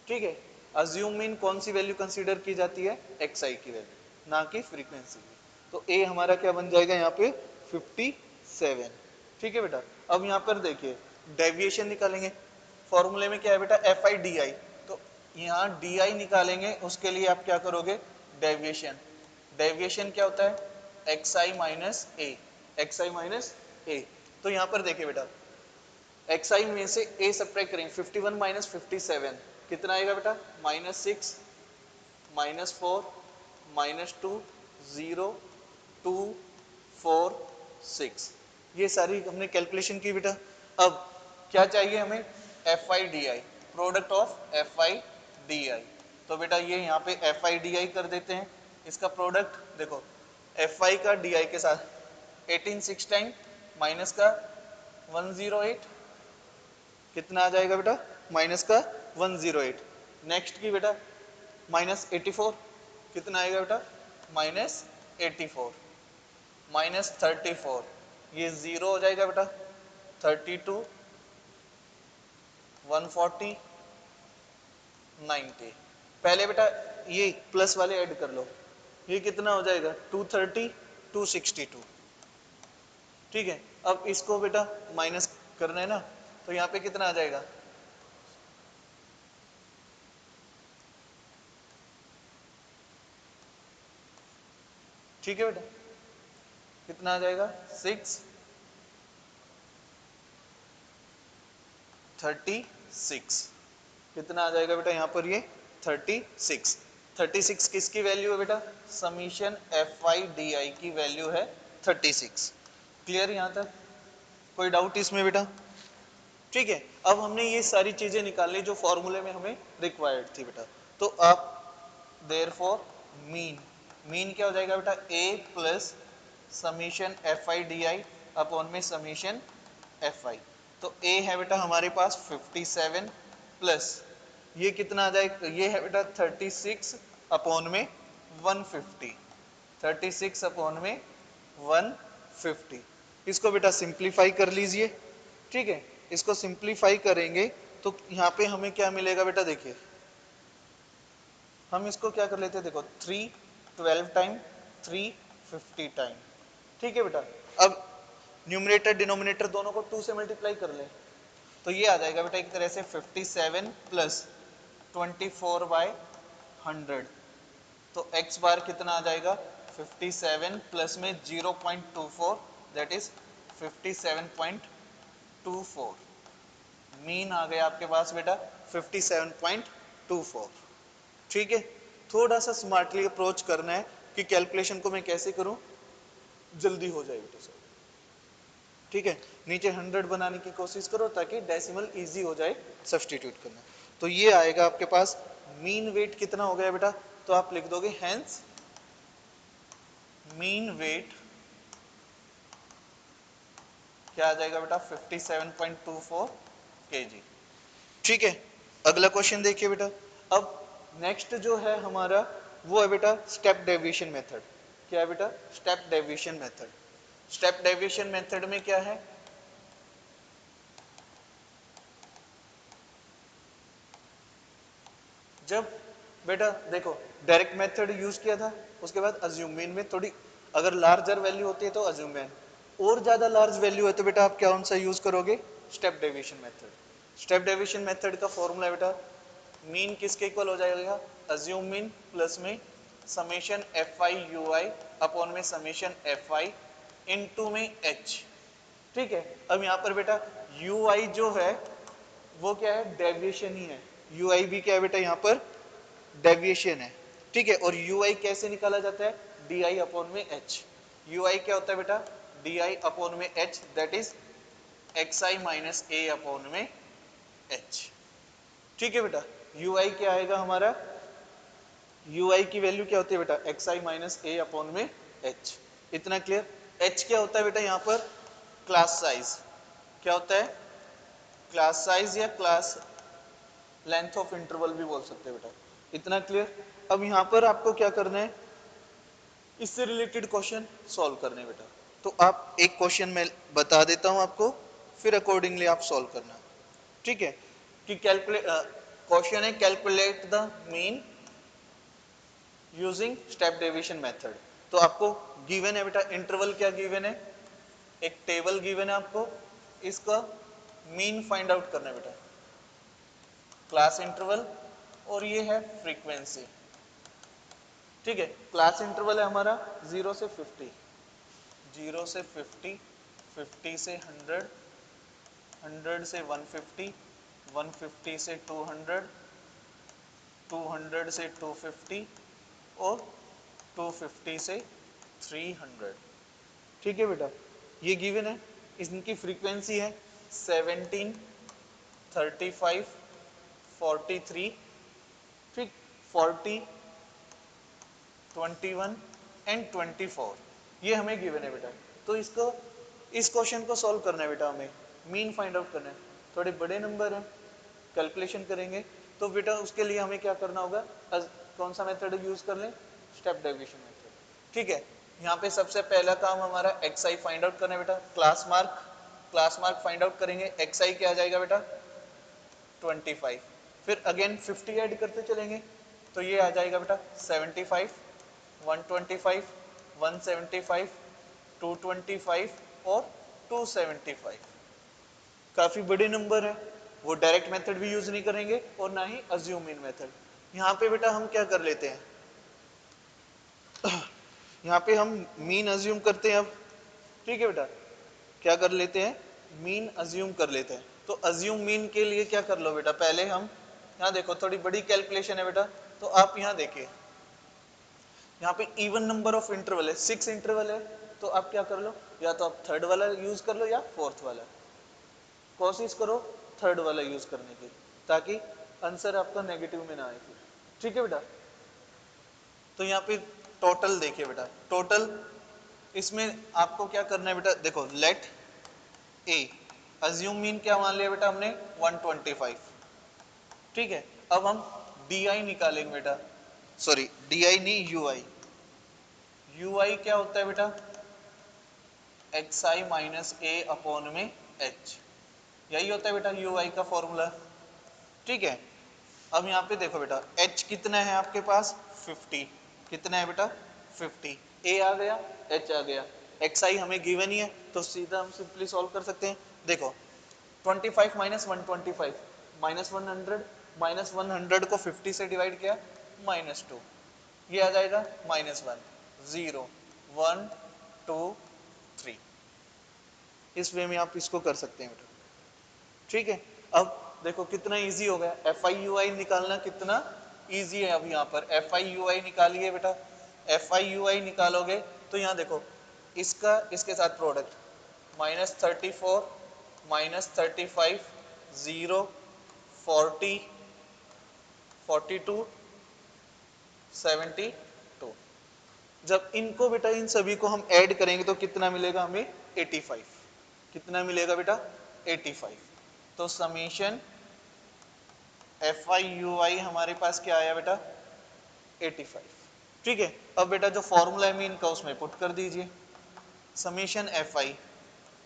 Speaker 1: ठीक है, अज्यूम मीन कौन सी वैल्यू कंसिडर की जाती है, एक्स आई की वैल्यू, ना कि फ्रीक्वेंसी की। तो ए हमारा क्या बन जाएगा यहाँ पे 57, ठीक है बेटा। अब यहाँ पर देखिए डेविएशन निकालेंगे, फॉर्मूले में क्या है बेटा, एफ आई डी आई। तो यहाँ डी आई निकालेंगे, उसके लिए आप क्या करोगे, डेविएशन। डेविएशन क्या होता है, एक्स आई माइनस ए, एक्स आई माइनस ए। तो यहाँ पर देखिए बेटा एक्स आई में से ए सब्ट्रैक्ट करेंगे, 51 माइनस 57 कितना आएगा बेटा, -6 -4 -2 0 2 4 6। ये सारी हमने कैलकुलेशन की बेटा। अब क्या चाहिए हमें, F I D I, product of F I D आई। तो बेटा ये यहाँ पे एफ आई डी आई कर देते हैं, इसका प्रोडक्ट देखो एफ आई का डी आई के साथ 18 6 टाइम माइनस का 108 कितना आ जाएगा बेटा, माइनस का 108। नेक्स्ट की बेटा -84 कितना आएगा बेटा, -84 -34 ये 0 हो जाएगा बेटा, 32 140 90। पहले बेटा ये प्लस वाले ऐड कर लो, ये कितना हो जाएगा 230 262। ठीक है, अब इसको बेटा माइनस करना है ना, तो यहाँ पे कितना आ जाएगा, ठीक है बेटा कितना आ जाएगा 636 कितना आ जाएगा बेटा यहाँ पर, ये 36 36 किसकी वैल्यू है बेटा, समीशन एफ आई डी आई की वैल्यू है 36। क्लियर यहाँ तक, कोई डाउट इसमें बेटा, ठीक है। अब हमने ये सारी चीजें निकाल ली जो फॉर्मूले में हमें रिक्वायर्ड थी बेटा। तो आप देयरफॉर मीन, मीन क्या हो जाएगा बेटा, A plus summation F I D I upon में समीशन एफ आई। तो ए है बेटा हमारे पास 57 प्लस ये कितना आ जाएगा, ये है बेटा 36 अपॉन में 150, 36 अपॉन में 150। इसको बेटा सिंप्लीफाई कर लीजिए, ठीक है। इसको सिंप्लीफाई करेंगे तो यहाँ पे हमें क्या मिलेगा बेटा, देखिए हम इसको क्या कर लेते हैं, देखो 312 टाइम 350 टाइम, ठीक है बेटा। अब न्यूमरेटर डिनोमिनेटर दोनों को 2 से मल्टीप्लाई कर ले, तो ये आ जाएगा बेटा एक तरह से 57 प्लस 24/100। तो x बार कितना आ जाएगा, 57 प्लस में 0.24 दैट इज 57.24। मीन आ गया आपके पास बेटा 57.24। ठीक है, थोड़ा सा स्मार्टली अप्रोच करना है कि कैलकुलेशन को मैं कैसे करूं, जल्दी हो जाए बेटा सब। ठीक है, नीचे 100 बनाने की कोशिश करो ताकि डेसिमल इजी हो जाए सब्सटीट्यूट करना। तो ये आएगा आपके पास, मीन वेट कितना हो गया बेटा, तो आप लिख दोगे हेंस मीन वेट क्या आ जाएगा बेटा 57.24 kg। ठीक है, अगला क्वेश्चन देखिए बेटा। अब नेक्स्ट जो है हमारा वो है बेटा स्टेप डेविएशन मेथड। क्या है बेटा, step deviation method. Step deviation method में क्या है, जब बेटा देखो डायरेक्ट मेथड यूज किया था, उसके बाद अज्यूम, मीन में थोड़ी अगर लार्जर वैल्यू होती है तो अज्यूम में, और ज्यादा लार्ज वैल्यू है तो बेटा आप कौन सा यूज करोगे, step deviation method. Step deviation method का फॉर्मूला बेटा मीन किसके इक्वल हो जाएगा, अज्यूम मीन प्लस में summation F I you I upon में समेशन एफ आई इनटू में एच। ठीक है, अब यहाँ पर बेटा यू आई जो है वो क्या है, डेविएशन ही है। यू आई भी क्या है बेटा, यहाँ पर डेविएशन है। ठीक है, और यू आई कैसे निकाला जाता है, डी आई अपॉन में एच। यू आई क्या होता है बेटा, डी आई अपॉन में H that is x I minus A upon में एच। ठीक है बेटा, यू आई क्या आएगा हमारा, यू आई की वैल्यू क्या होती है बेटा, एक्स आई माइनस ए अपॉन में एच। इतना क्लियर। एच क्या होता है बेटा यहाँ पर, क्लास साइज। क्या होता है, क्लास साइज या क्लास लेंथ ऑफ इंटरवल भी बोल सकते हैं बेटा। इतना क्लियर। अब यहाँ पर आपको क्या करना है, इससे रिलेटेड क्वेश्चन सॉल्व करने बेटा। तो आप एक क्वेश्चन मैं बता देता हूं आपको, फिर अकॉर्डिंगली आप सॉल्व करना। ठीक है, कि कैलकुलेट क्वेश्चन है calculate the mean using step deviation method. तो आपको गिवन है बेटा, इंटरवल क्या गिवन है, एक टेबल गिवन है आपको, इसका मीन फाइंड आउट करना है बेटा, क्लास इंटरवल, और ये है फ्रीक्वेंसी। ठीक है, क्लास इंटरवल है हमारा 0 से 50, 0 से 50, 50 से 100, 100 से 150, 150 से 200, 200 से 250 और 250 से 300। ठीक है बेटा, ये गिवन है। इनकी फ्रीक्वेंसी है 17, 35, 43, ठीक, 40, 21 एंड 24, ये हमें गिवन है बेटा। तो इसको, इस क्वेश्चन को सॉल्व करना है बेटा, हमें मीन फाइंड आउट करना है। थोड़े बड़े नंबर हैं, कैलकुलेशन करेंगे, तो बेटा उसके लिए हमें क्या करना होगा, कौन सा मेथड यूज कर लें, स्टेप डेविएशन मेथड। ठीक है, यहाँ पे सबसे पहला काम हमारा एक्स आई फाइंड आउट करना है बेटा, क्लास मार्क फाइंड आउट करेंगे। एक्स आई क्या आ जाएगा बेटा 25, फिर अगेन 50 ऐड करते चलेंगे, तो ये आ जाएगा बेटा 75, 125, 175, 225 और 275। काफी बड़े नंबर है, वो डायरेक्ट मेथड भी यूज नहीं करेंगे और ना ही अज्यूम इन मेथड। यहाँ पे बेटा हम क्या कर लेते हैं, यहाँ पे हम मीन अज्यूम करते हैं अब। ठीक है बेटा, क्या कर लेते हैं, मीन अज्यूम कर लेते हैं। तो अज्यूम मीन के लिए क्या कर लो बेटा, पहले हम यहाँ देखो, थोड़ी बड़ी कैलकुलेशन है बेटा, तो आप यहाँ देखिए, यहाँ पे इवन नंबर ऑफ इंटरवल है, 6 इंटरवल है, तो आप क्या कर लो, या तो आप थर्ड वाला यूज कर लो या फोर्थ वाला, कोशिश करो थर्ड वाला यूज करने की, ताकि आंसर आपका नेगेटिव में ना आए फिर। ठीक है बेटा, तो यहाँ पे टोटल देखिए बेटा, टोटल इसमें आपको क्या करना है बेटा, देखो लेट ए, अज्यूम मीन क्या मान लिया बेटा हमने 125। ठीक है, अब हम डी आई निकालेंगे बेटा, सॉरी डी आई नहीं, यू आई। यू आई क्या होता है बेटा, एक्स आई माइनस ए अपॉन में एच, यही होता है बेटा यू आई का फॉर्मूला। ठीक है, अब यहाँ पे देखो बेटा, h कितना है आपके पास 50, कितना है बेटा 50, a आ गया, h आ गया, xi हमें गिवन ही है, तो सीधा हम सिंपली सॉल्व कर सकते हैं। देखो 25 माइनस 125 माइनस 100, माइनस 100 को 50 से डिवाइड किया -2, ये आ जाएगा -1, 0, 1, 2, 3। इस वे में आप इसको कर सकते हैं बेटा। ठीक है, अब देखो कितना इजी हो गया, एफ आई यू आई निकालना कितना इजी है। अब यहाँ पर एफ आई यू आई निकालिए बेटा, एफ आई यू आई निकालोगे तो यहाँ देखो, इसका इसके साथ प्रोडक्ट -34, -35, 0, 40, 42, 72, जब इनको बेटा इन सभी को हम ऐड करेंगे तो कितना मिलेगा हमें 85, कितना मिलेगा बेटा 85। तो समीशन एफ आई यू आई हमारे पास क्या आया बेटा 85। ठीक है, अब बेटा जो फॉर्मूला है मीन का उसमें पुट कर दीजिए, समीशन एफ आई,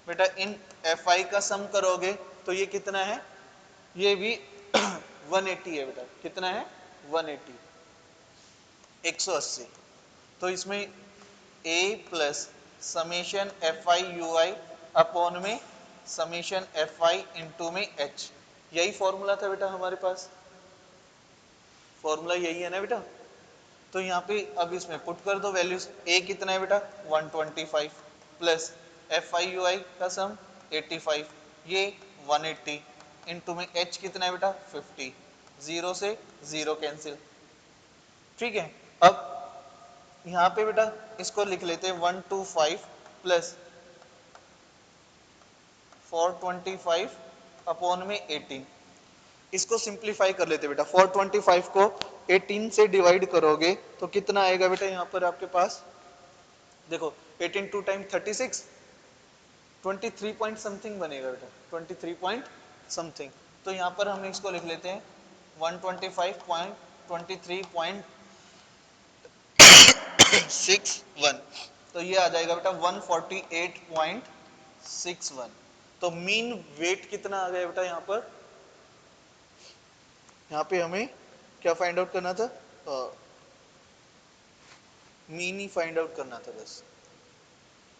Speaker 1: बेटा इन एफ आई का सम करोगे तो ये कितना है, ये भी 180 है बेटा, कितना है 180, 180। तो इसमें a plus summation F I you I upon में समीशन एफ आई इंटू में h, यही फॉर्मूला था बेटा हमारे पास, फॉर्मूला यही है ना बेटा। तो यहाँ पे अब इसमें पुट कर दो वैल्यूज, a कितना है बेटा 125 प्लस एफ आई यू आई का सम 85, ये 180 इंटू में h कितना है बेटा 50, 0 से 0 कैंसिल। ठीक है, अब यहाँ पे बेटा इसको लिख लेते हैं 125 प्लस 425 अपॉन में 18, इसको सिंप्लीफाई कर लेते बेटा, 425 को 18 से डिवाइड करोगे तो कितना आएगा बेटा यहाँ पर आपके पास, देखो 18 टू टाइम 36, 23 पॉइंट समथिंग बनेगा बेटा, 23 पॉइंट समथिंग। तो यहाँ पर हम इसको लिख लेते हैं 125.23.61, तो ये आ जाएगा बेटा 148.61। तो मीन वेट कितना आ गया बेटा यहाँ पर, यहाँ पे हमें क्या फाइंड आउट करना था, मीन ही फाइंड आउट करना था बस।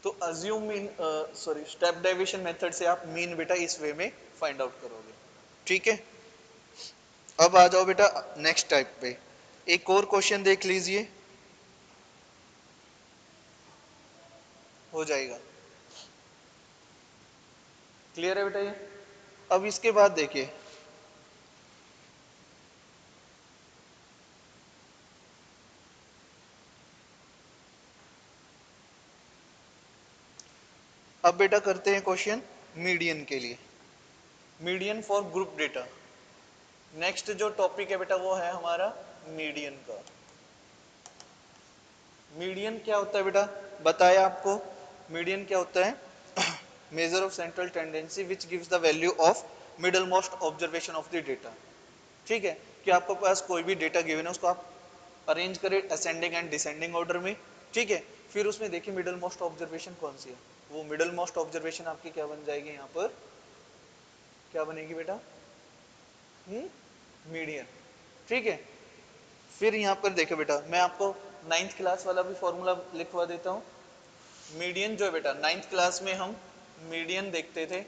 Speaker 1: तो assume mean sorry step deviation method से आप मीन बेटा इस वे में फाइंड आउट करोगे। ठीक है, अब आ जाओ बेटा नेक्स्ट टाइप पे। एक और क्वेश्चन देख लीजिए, हो जाएगा। क्लियर है बेटा ये? अब इसके बाद देखिए, अब बेटा करते हैं क्वेश्चन मीडियन के लिए, median for group data. Next जो टॉपिक है बेटा वो है हमारा मीडियन का। मीडियन क्या होता है बेटा, बताया आपको। मीडियन क्या होता है? Measure of central tendency which gives the value of middle most observation of the data. ठीक है, कि आपके पास कोई भी डेटा गिवन है, उसको आप अरेंज करें असेंडिंग एंड डिसेंडिंग ऑर्डर में। ठीक है, फिर उसमें देखिए मिडल मोस्ट ऑब्जर्वेशन कौन सी है, वो मिडल मोस्ट ऑब्जर्वेशन आपकी क्या बन जाएगी, यहाँ पर क्या बनेगी बेटा, मीडियन। ठीक है, फिर यहाँ पर देखो बेटा, मैं आपको नाइन्थ क्लास वाला भी फॉर्मूला लिखवा देता हूँ। मीडियन जो है बेटा, नाइन्थ क्लास में हम मीडियन देखते थे,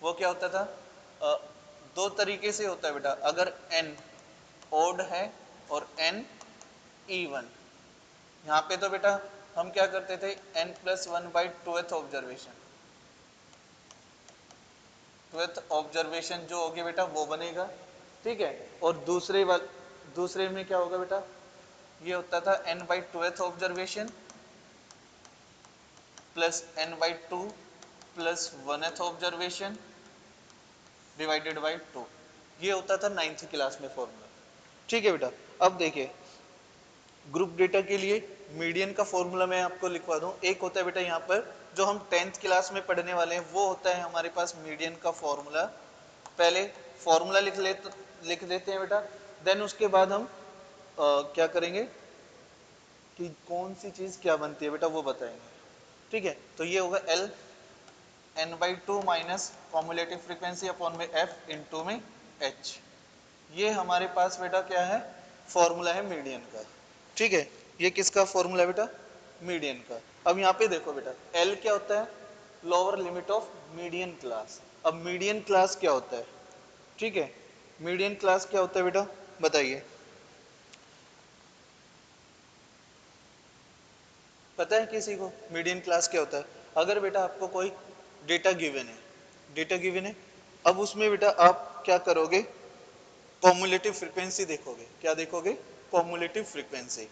Speaker 1: वो क्या होता था, दो तरीके से होता है बेटा। अगर n ओड है और n इवन, यहाँ पे तो बेटा हम क्या करते थे, n+1/2th ऑब्जर्वेशन, ट्वेल्थ ऑब्जर्वेशन जो होगी बेटा वो बनेगा। ठीक है, और दूसरे में क्या होगा बेटा, ये होता था n/2th observation plus n/2 plus 1th observation divided by 2। ये होता था नाइन्थ क्लास में फॉर्मूला। ठीक है बेटा, अब देखिए ग्रुप डेटा के लिए मीडियन का फॉर्मूला मैं आपको लिखवा दूं। एक होता है बेटा यहाँ पर जो हम 10th क्लास में पढ़ने वाले हैं, वो होता है हमारे पास मीडियन का फॉर्मूला। पहले फॉर्मूला लिख देते हैं बेटा, देन उसके बाद हम क्या करेंगे कि कौन सी चीज क्या बनती है बेटा वो बताएंगे। ठीक है, तो ये होगा L n/2 minus cumulative frequency upon में F इंटू में H। ये हमारे पास बेटा क्या है, फॉर्मूला है मीडियन का। ठीक है, ये किसका फॉर्मूला है बेटा, मीडियन का। अब यहाँ पे देखो बेटा, L क्या होता है, lower limit of median class. अब मीडियन क्लास क्या होता है, ठीक है, मीडियन क्लास क्या होता है बेटा बताइए, पता है किसी को मीडियन क्लास क्या होता है? अगर बेटा आपको कोई डेटा गिवन है, डेटा गिवन है, अब उसमें बेटा आप क्या करोगे, कॉमुलेटिव फ्रीक्वेंसी देखोगे। क्या देखोगे, कॉमुलेटिव फ्रीक्वेंसी।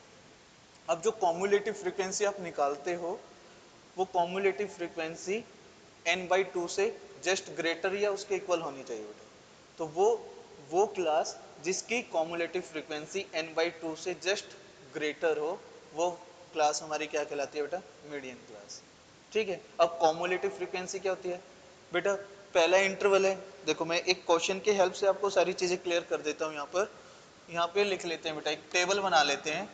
Speaker 1: अब जो कॉमुलेटिव फ्रीक्वेंसी आप निकालते हो, वो कॉमुलेटिव फ्रीक्वेंसी n/2 से जस्ट ग्रेटर या उसके इक्वल होनी चाहिए बेटा। तो वो क्लास जिसकी कॉमुलेटिव फ्रीक्वेंसी n/2 से जस्ट ग्रेटर हो, वो क्लास हमारी क्या कहलाती है बेटा, मीडियन क्लास। ठीक है, अब कॉमुलेटिव फ्रीक्वेंसी क्या होती है बेटा, पहला इंटरवल है। देखो मैं एक क्वेश्चन के हेल्प से आपको सारी चीजें क्लियर कर देता हूँ। यहाँ पे लिख लेते हैं बेटा, एक टेबल बना लेते हैं।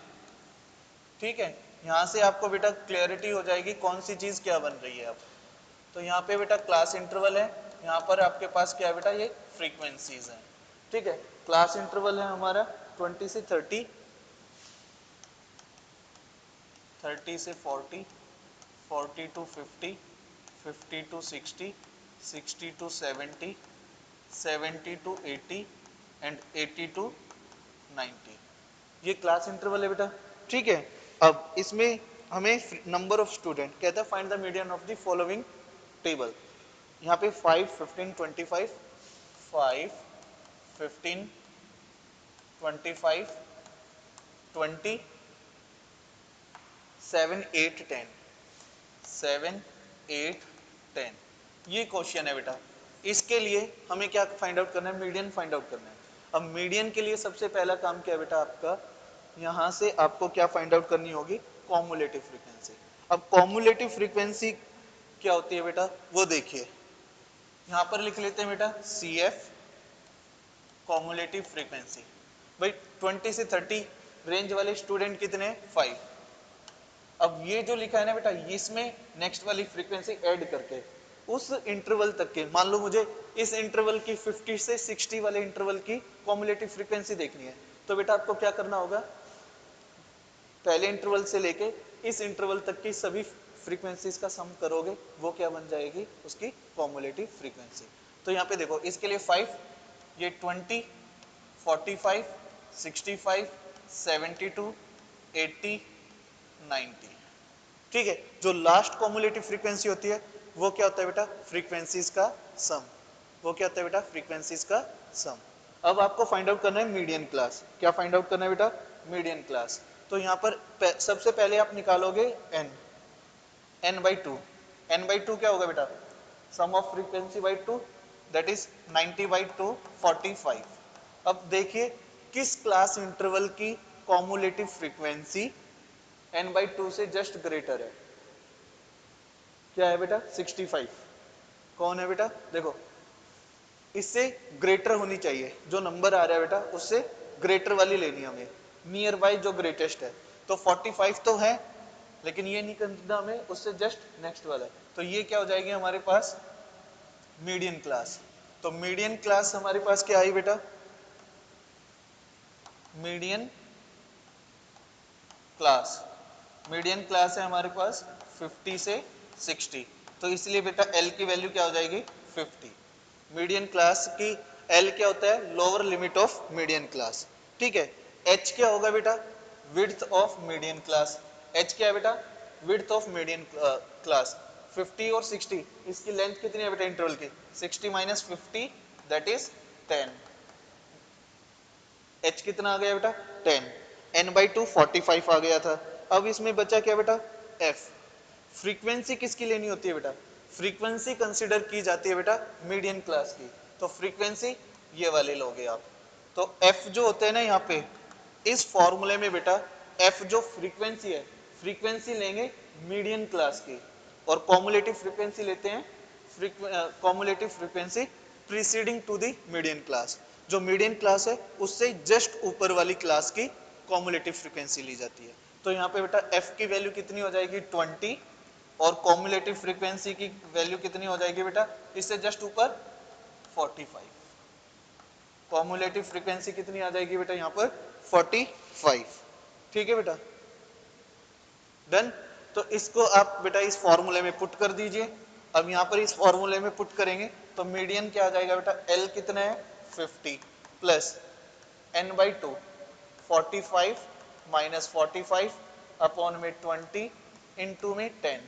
Speaker 1: ठीक है, यहाँ से आपको बेटा क्लियरिटी हो जाएगी कौन सी चीज क्या बन रही है। अब तो यहाँ पे बेटा क्लास इंटरवल है, यहाँ पर आपके पास क्या है बेटा, ये फ्रीक्वेंसीज हैं। ठीक है, क्लास इंटरवल है हमारा 20 से 30, 30 से 40, 40 to 50, 50 to 60, 60 to 70, 70 to 80 and 80 to 90। ये क्लास इंटरवल है बेटा। ठीक है, अब इसमें हमें नंबर ऑफ स्टूडेंट कहता है find the median of the following table. यहाँ पे 5, 15, 25, 5, 15, 25, 20, 7, 8, 10, 7, 8, 10। ये क्वेश्चन है बेटा। इसके लिए हमें क्या फाइंड आउट करना है, मीडियन फाइंड आउट करना है। अब मीडियन के लिए सबसे पहला काम क्या है बेटा आपका, यहाँ से आपको क्या फाइंड आउट करनी होगी, कॉमुलेटिव फ्रीक्वेंसी। अब कॉमुलेटिव फ्रीक्वेंसी क्या होती है बेटा वो देखिए, यहाँ पर लिख लेते हैं बेटा CF कॉमुलेटिव फ्रीक्वेंसी। भाई 20 से 30 रेंज वाले स्टूडेंट कितने, 5। अब ये जो लिखा है ना बेटा, इसमें नेक्स्ट वाली फ्रीक्वेंसी ऐड करके उस इंटरवल तक के, मान लो मुझे इस इंटरवल की 50 से 60 वाले इंटरवल की कॉमुलेटिव फ्रीक्वेंसी देखनी है, तो बेटा आपको क्या करना होगा, पहले इंटरवल से लेके इस इंटरवल तक की सभी फ्रीक्वेंसीज का सम करोगे वो क्या बन जाएगी, उसकी कॉमुलेटिव फ्रीक्वेंसी। तो यहाँ पे देखो इसके लिए 5, ये 20, 45, 65, 72, 80, 90। ठीक है, जो लास्ट कॉमुलेटिव फ्रीक्वेंसी होती है वो क्या होता है बेटा, फ्रीक्वेंसीज का सम। वो क्या होता है बेटा, फ्रीक्वेंसीज का सम। अब आपको फाइंड आउट करना है मीडियन क्लास। क्या फाइंड आउट करना है बेटा, मीडियन क्लास। तो यहाँ पर सबसे पहले आप निकालोगे n, n by two. n by two क्या होगा बेटा, sum of frequency by two, that is 90 by two 45। अब देखिए किस क्लास इंटरवल की cumulative frequency n by two से जस्ट ग्रेटर है। क्या है बेटा, 65। कौन है बेटा, देखो इससे ग्रेटर होनी चाहिए, जो नंबर आ रहा है बेटा उससे ग्रेटर वाली लेनी है हमें, नियर बाय जो ग्रेटेस्ट है। तो 45 तो है, लेकिन ये नहीं करना हमें, उससे जस्ट नेक्स्ट वाला है। तो ये क्या हो जाएगी हमारे पास, मीडियन क्लास। तो मीडियन क्लास हमारे पास क्या आई बेटा, मीडियन क्लास। मीडियन क्लास है हमारे पास 50 से 60। तो इसलिए बेटा L की वैल्यू क्या हो जाएगी, 50। मीडियन क्लास की L क्या होता है, lower limit of median class. ठीक है, H क्या होगा बेटा, width of median class. H क्या है बेटा, विड्थ ऑफ मीडियन क्लास। 50 और 60, इसकी लेंथ कितनी है बेटा इंटरवल की, 60 माइनस 50 दैट इज 10। h कितना आ गया बेटा, 10। n बाई टू 45 आ गया था। अब इसमें बचा क्या बेटा, f। फ्रीक्वेंसी किसकी लेनी होती है बेटा, फ्रीक्वेंसी कंसिडर की जाती है बेटा मीडियन क्लास की। तो फ्रीक्वेंसी ये वाले लोगे आप। तो f जो होते हैं ना यहाँ पे इस फॉर्मूले में बेटा, f जो फ्रीक्वेंसी है, फ्रीक्वेंसी लेंगे मीडियन क्लास की, और कॉमुलेटिव फ्रीक्वेंसी लेते हैं, cumulative frequency preceding to the median class. जो मीडियन क्लास है उससे जस्ट ऊपर वाली क्लास की कॉमुलेटिव फ्रीक्वेंसी ली जाती है। तो यहाँ पे बेटा f की वैल्यू कितनी हो जाएगी, 20, और कॉमुलेटिव फ्रीक्वेंसी की वैल्यू कितनी हो जाएगी बेटा, इससे जस्ट ऊपर 45। कॉमुलेटिव फ्रीक्वेंसी कितनी आ जाएगी बेटा यहाँ पर, 45। ठीक है बेटा, डन। तो इसको आप बेटा इस फॉर्मूले में पुट कर दीजिए। अब यहाँ पर इस फॉर्मूले में पुट करेंगे तो मीडियन क्या आ जाएगा बेटा, L कितना है 50 plus n by two 45 minus 45 upon में 20 इंटू में 10।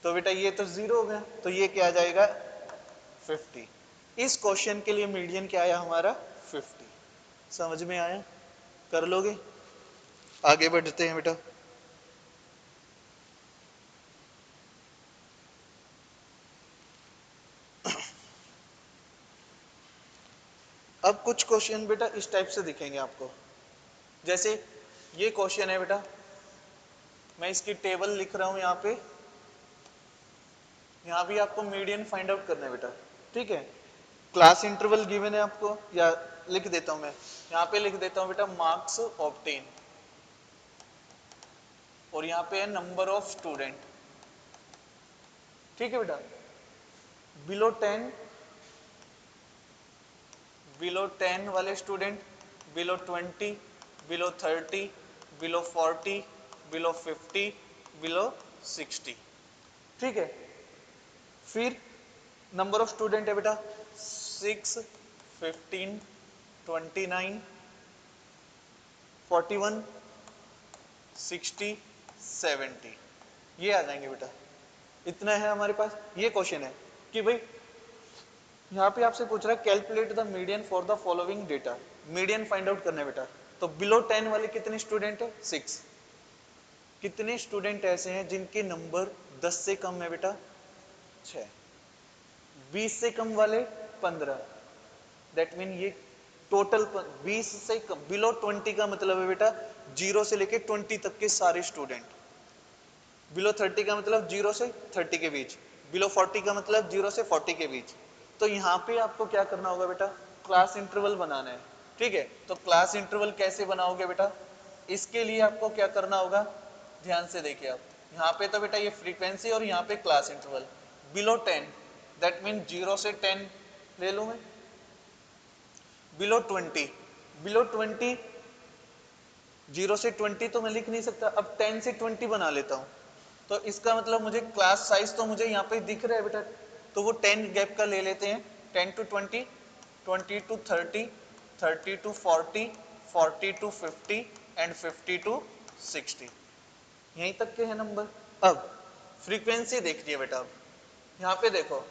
Speaker 1: तो बेटा ये तो जीरो हो गया, तो ये क्या आ जाएगा 50। इस क्वेश्चन के लिए मीडियन क्या आया हमारा 50। समझ में आया, कर लोगे, आगे बढ़ते हैं बेटा। अब कुछ क्वेश्चन बेटा इस टाइप से दिखेंगे आपको, जैसे ये क्वेश्चन है बेटा, मैं इसकी टेबल लिख रहा हूं यहाँ पे, यहाँ भी आपको मीडियन फाइंड आउट करना है बेटा। ठीक है, क्लास इंटरवल गिवन है आपको, या लिख देता हूं मैं, यहाँ पे लिख देता हूं बेटा मार्क्स ऑब्टेन, और यहाँ पे है नंबर ऑफ स्टूडेंट। ठीक है बेटा, बिलो 10, बिलो 10 वाले student, below 20, below 30, below 40, below 50, below 60। ठीक है, फिर नंबर ऑफ स्टूडेंट है बेटा 6, 15, 29, 41, 60, 70, ये आ जाएंगे बेटा। इतना है हमारे पास। ये क्वेश्चन है कि भाई यहाँ पे आपसे पूछ रहा है calculate the median for the following data, median find out करना है बेटा। तो बिलो 10 वाले कितने स्टूडेंट है, 6। कितने स्टूडेंट ऐसे हैं जिनके नंबर 10 से कम है बेटा, 6। 20 से कम वाले 15, दैट मीन ये टोटल 20 से कम, बिलो 20 का मतलब है बेटा 0 से लेके 20 तक के सारे स्टूडेंट। बिलो 30 का मतलब 0 से 30 के बीच। बिलो 40 का मतलब 0 से 40 के बीच। तो यहाँ पे आपको क्या करना होगा बेटा, क्लास इंटरवल बनाना है। ठीक है, तो क्लास इंटरवल कैसे बनाओगे बेटा, इसके लिए आपको क्या करना होगा, ध्यान से देखिए आप, यहाँ पे तो बेटा ये फ्रीक्वेंसी और यहाँ पे class interval. Below 10 that mean 0 से 10 ले लूँ मैं। बिलो 20, बिलो 20 0 से 20 तो मैं लिख नहीं सकता, अब 10 से 20 बना लेता हूँ। तो इसका मतलब मुझे क्लास साइज तो मुझे यहाँ पे दिख रहा है बेटा, तो वो 10 गैप का ले लेते हैं। 10 to 20, 20 to 30, 30 to 40, 40 to 50 and 50 to 60। यहीं तक के हैं नंबर। अब फ्रीक्वेंसी देखिए बेटा, अब यहाँ पे देखो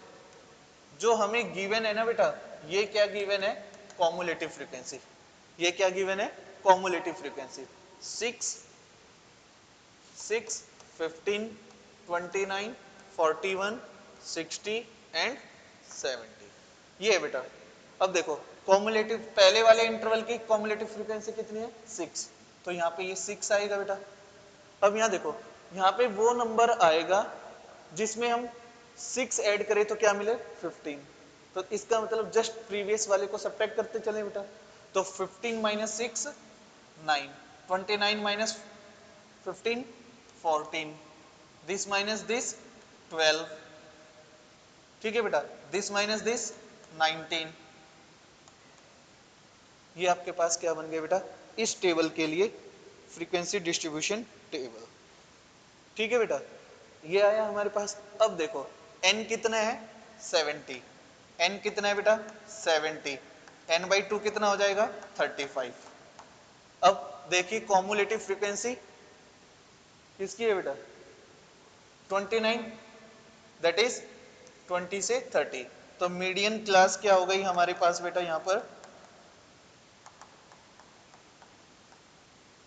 Speaker 1: जो हमें गिवन है ना बेटा, ये क्या गिवन है, कॉमुलेटिव फ्रीक्वेंसी। ये क्या गिवन है, कॉमुलेटिव फ्रीक्वेंसी। 6, 6, 15, 29, 41, 60 एंड 70, ये है बेटा। अब देखो कॉमुलेटिव, पहले वाले इंटरवल की कॉमुलेटिव फ्रीक्वेंसी कितनी है, 6, तो यहाँ पे ये 6 आएगा बेटा। अब यहाँ देखो, यहाँ पे वो नंबर आएगा जिसमें हम 6 ऐड करें तो क्या मिले, 15। तो इसका मतलब जस्ट प्रीवियस वाले को सब्ट्रैक्ट करते चले बेटा। तो 15 minus 6 9, 29 minus 15 14, this minus this 12, ठीक है बेटा, दिस माइनस दिस 19। ये आपके पास क्या बन गया बेटा, इस टेबल के लिए फ्रीक्वेंसी डिस्ट्रीब्यूशन टेबल, ठीक है बेटा। ये आया हमारे पास। अब देखो n कितना है, 70। n कितना है बेटा, 70। n बाई 2 कितना हो जाएगा, 35। अब देखिए कॉमुलेटिव फ्रीक्वेंसी किसकी है बेटा, 29, दैट इज 20 से 30। तो मीडियन क्लास क्या हो गई हमारे पास बेटा, यहाँ पर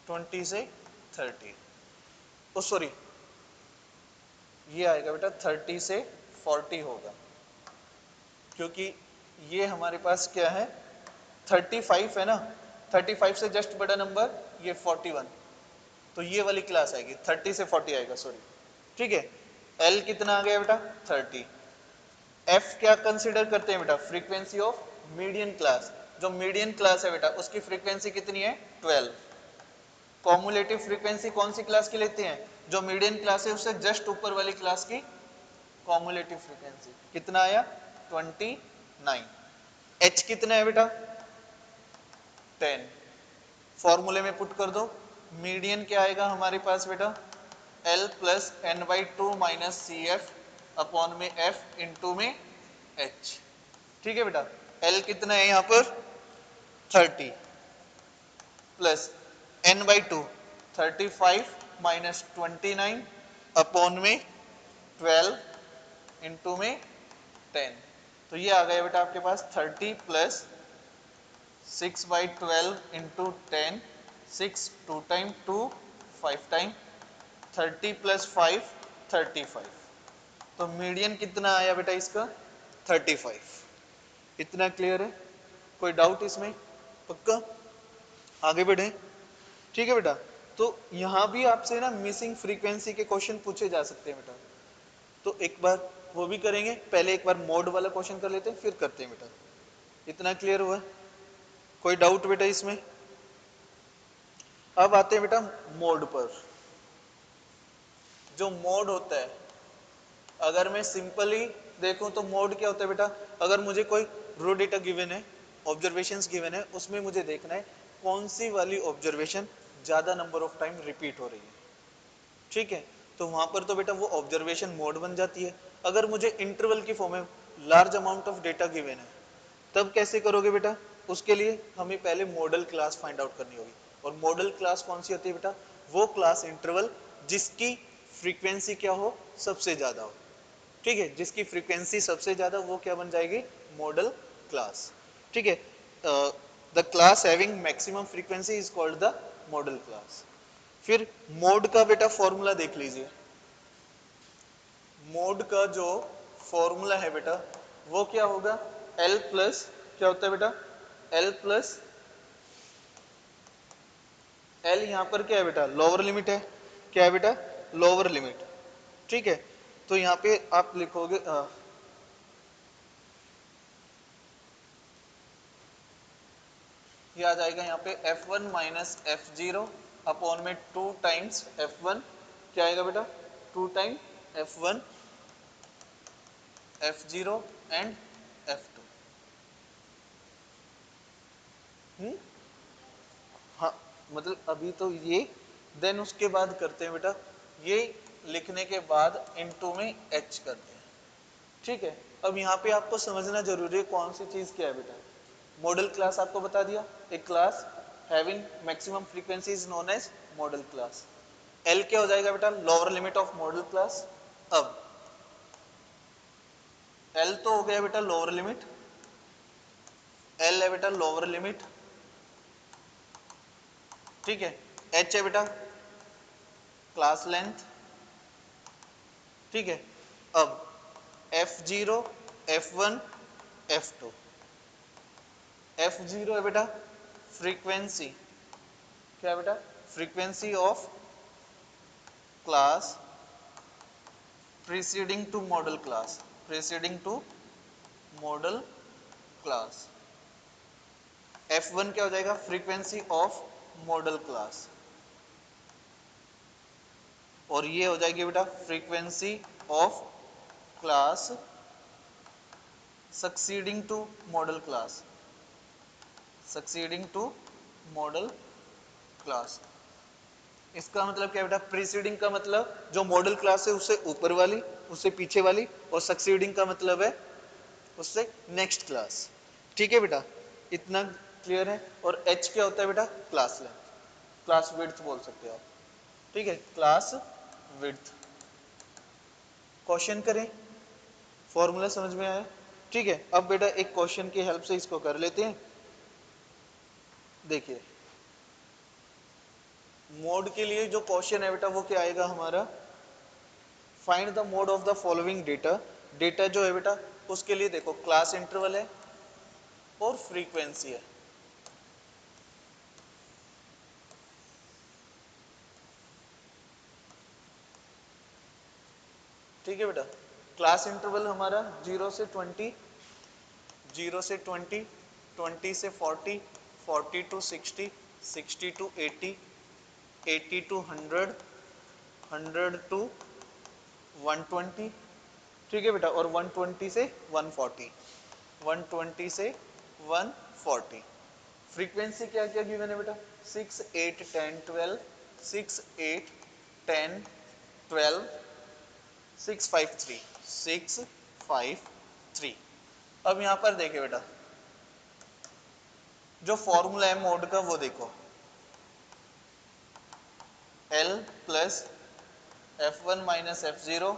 Speaker 1: 20 से 30, ओ सॉरी, ये आएगा बेटा 30 से 40 होगा, क्योंकि ये हमारे पास क्या है, 35 है ना, 35 से जस्ट बड़ा नंबर ये 41, तो ये वाली क्लास आएगी 30 से 40 आएगा, सॉरी, ठीक है। एल कितना आ गया बेटा, 30। एफ क्या कंसिडर करते हैं बेटा, फ्रीक्वेंसी ऑफ मीडियन क्लास। जो मीडियन क्लास है बेटा उसकी फ्रीक्वेंसी कितनी है, 12। कॉमुलेटिव फ्रीक्वेंसी कौन सी क्लास की लेते हैं, जो मीडियन क्लास है उससे जस्ट ऊपर वाली क्लास की कॉमुलेटिव फ्रीक्वेंसी। कितना आया, 29। एच कितना है बेटा, 10। फॉर्मूले में पुट कर दो, मीडियन क्या आएगा हमारे पास बेटा, L plus N by 2 minus C F upon में F इंटू में H, ठीक है बेटा। L कितना है यहाँ पर, 30 plus N by 2 35 minus 29 upon में 12 इंटू में 10। तो ये आ गया बेटा आपके पास 30 plus 6 by 12 into 10, 6 2 time 2 5 time 30 plus 5 35। तो मीडियन कितना आया बेटा इसका, 35। इतना क्लियर है, कोई डाउट इसमें, पक्का, आगे बढ़े, ठीक है बेटा। तो यहाँ भी आपसे ना मिसिंग फ्रीक्वेंसी के क्वेश्चन पूछे जा सकते हैं बेटा, तो एक बार वो भी करेंगे, पहले एक बार मोड वाला क्वेश्चन कर लेते हैं फिर करते हैं बेटा। इतना क्लियर हुआ, कोई डाउट बेटा इसमें। अब आते हैं बेटा मोड पर। जो मोड होता है, अगर मैं सिंपली देखूं तो मोड क्या होता है बेटा, अगर मुझे कोई रो डेटा गिवन है, ऑब्जर्वेशंस गिवन है, उसमें मुझे देखना है कौन सी वाली ऑब्जर्वेशन ज्यादा नंबर ऑफ टाइम रिपीट हो रही है, ठीक है। तो वहां पर तो बेटा वो ऑब्जर्वेशन मोड बन जाती है। अगर मुझे इंटरवल की फॉर्म में large amount of data given है, तब कैसे करोगे बेटा, उसके लिए हमें पहले मॉडल क्लास फाइंड आउट करनी होगी। और मॉडल क्लास कौन सी होती है बेटा, वो क्लास इंटरवल जिसकी फ्रीक्वेंसी क्या हो, सबसे ज्यादा हो, ठीक है। जिसकी फ्रीक्वेंसी सबसे ज्यादा, वो क्या बन जाएगी, मॉडल क्लास, ठीक है। The class having maximum frequency is called the model class. फिर मोड का बेटा फॉर्मूला देख लीजिए। मोड का जो फॉर्मूला है बेटा वो क्या होगा, L प्लस क्या होता है बेटा, L प्लस L यहाँ पर क्या है बेटा, लोअर लिमिट है, क्या है बेटा, लोअर लिमिट, ठीक है। तो यहाँ पे आप लिखोगे ये आ जाएगा यहाँ पे F1 माइनस F0 अपॉन में 2 टाइम्स F1, क्या आएगा बेटा, 2 time F1 F0 and F2। हाँ मतलब अभी तो ये, देन उसके बाद करते हैं बेटा ये लिखने के बाद इनटू में एच करते हैं। ठीक है, अब यहाँ पे आपको समझना जरूरी है कौन सी चीज क्या है बेटा। मॉडल क्लास आपको बता दिया, एक class having maximum frequency is known as modal class. L क्या हो जाएगा बेटा, lower limit of modal class. अब एल तो हो गया बेटा लोअर लिमिट, एल है बेटा लोअर लिमिट। ठीक है, एच है बेटा क्लास लेंथ। ठीक है, अब F0, F1, F2। F0 है बेटा फ्रीक्वेंसी, क्या है बेटा, frequency of class preceding to modal class, preceding to modal class. F1 क्या हो जाएगा, फ्रीक्वेंसी ऑफ मॉडल क्लास, और ये हो जाएगी बेटा frequency of class succeeding to modal class, succeeding to modal class. इसका मतलब क्या बेटा, प्रीसीडिंग का मतलब जो मॉडल क्लास है उससे ऊपर वाली, उससे पीछे वाली, और सक्सीडिंग का मतलब है उससे नेक्स्ट क्लास। ठीक है बेटा, इतना क्लियर है। और एच क्या होता है बेटा, क्लास लेंथ, क्लास विड्थ बोल सकते हो आप। ठीक है, क्लास विड्थ। क्वेश्चन करें, फॉर्मूला समझ में आया। ठीक है, अब बेटा एक क्वेश्चन की हेल्प से इसको कर लेते हैं। देखिए मोड के लिए जो क्वेश्चन है बेटा वो क्या आएगा हमारा, find the mode of the following data. Data जो है बेटा उसके लिए देखो क्लास इंटरवल है और फ्रीक्वेंसी है। ठीक है बेटा, क्लास इंटरवल हमारा 0 से 20, 0 से 20, 20 से 40, 40 to 60, 60 to 80, 80 to 100, 100 to 120। ठीक है बेटा, और 120 से 140, 120 से 140। फ्रीक्वेंसी क्या क्या गिवन है बेटा, 6, 8, 10, 12, 6, 8, 10, 12, 653, 653। अब यहां पर देखिए बेटा जो फॉर्मूला है मोड का वो देखो, L plus F1 minus F0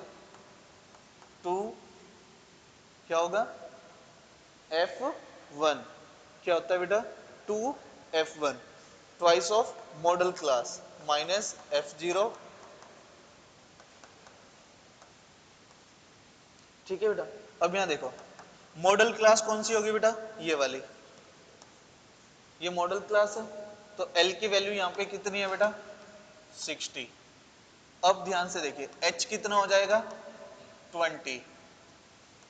Speaker 1: to क्या होगा, F1 क्या होता है बेटा, two F1 twice of modal class minus F0। ठीक है बेटा, अब यहां देखो मॉडल क्लास कौन सी होगी बेटा, ये वाली, ये मॉडल क्लास है। तो L की वैल्यू यहाँ पे कितनी है बेटा, 60। अब ध्यान से देखिए H कितना हो जाएगा, 20।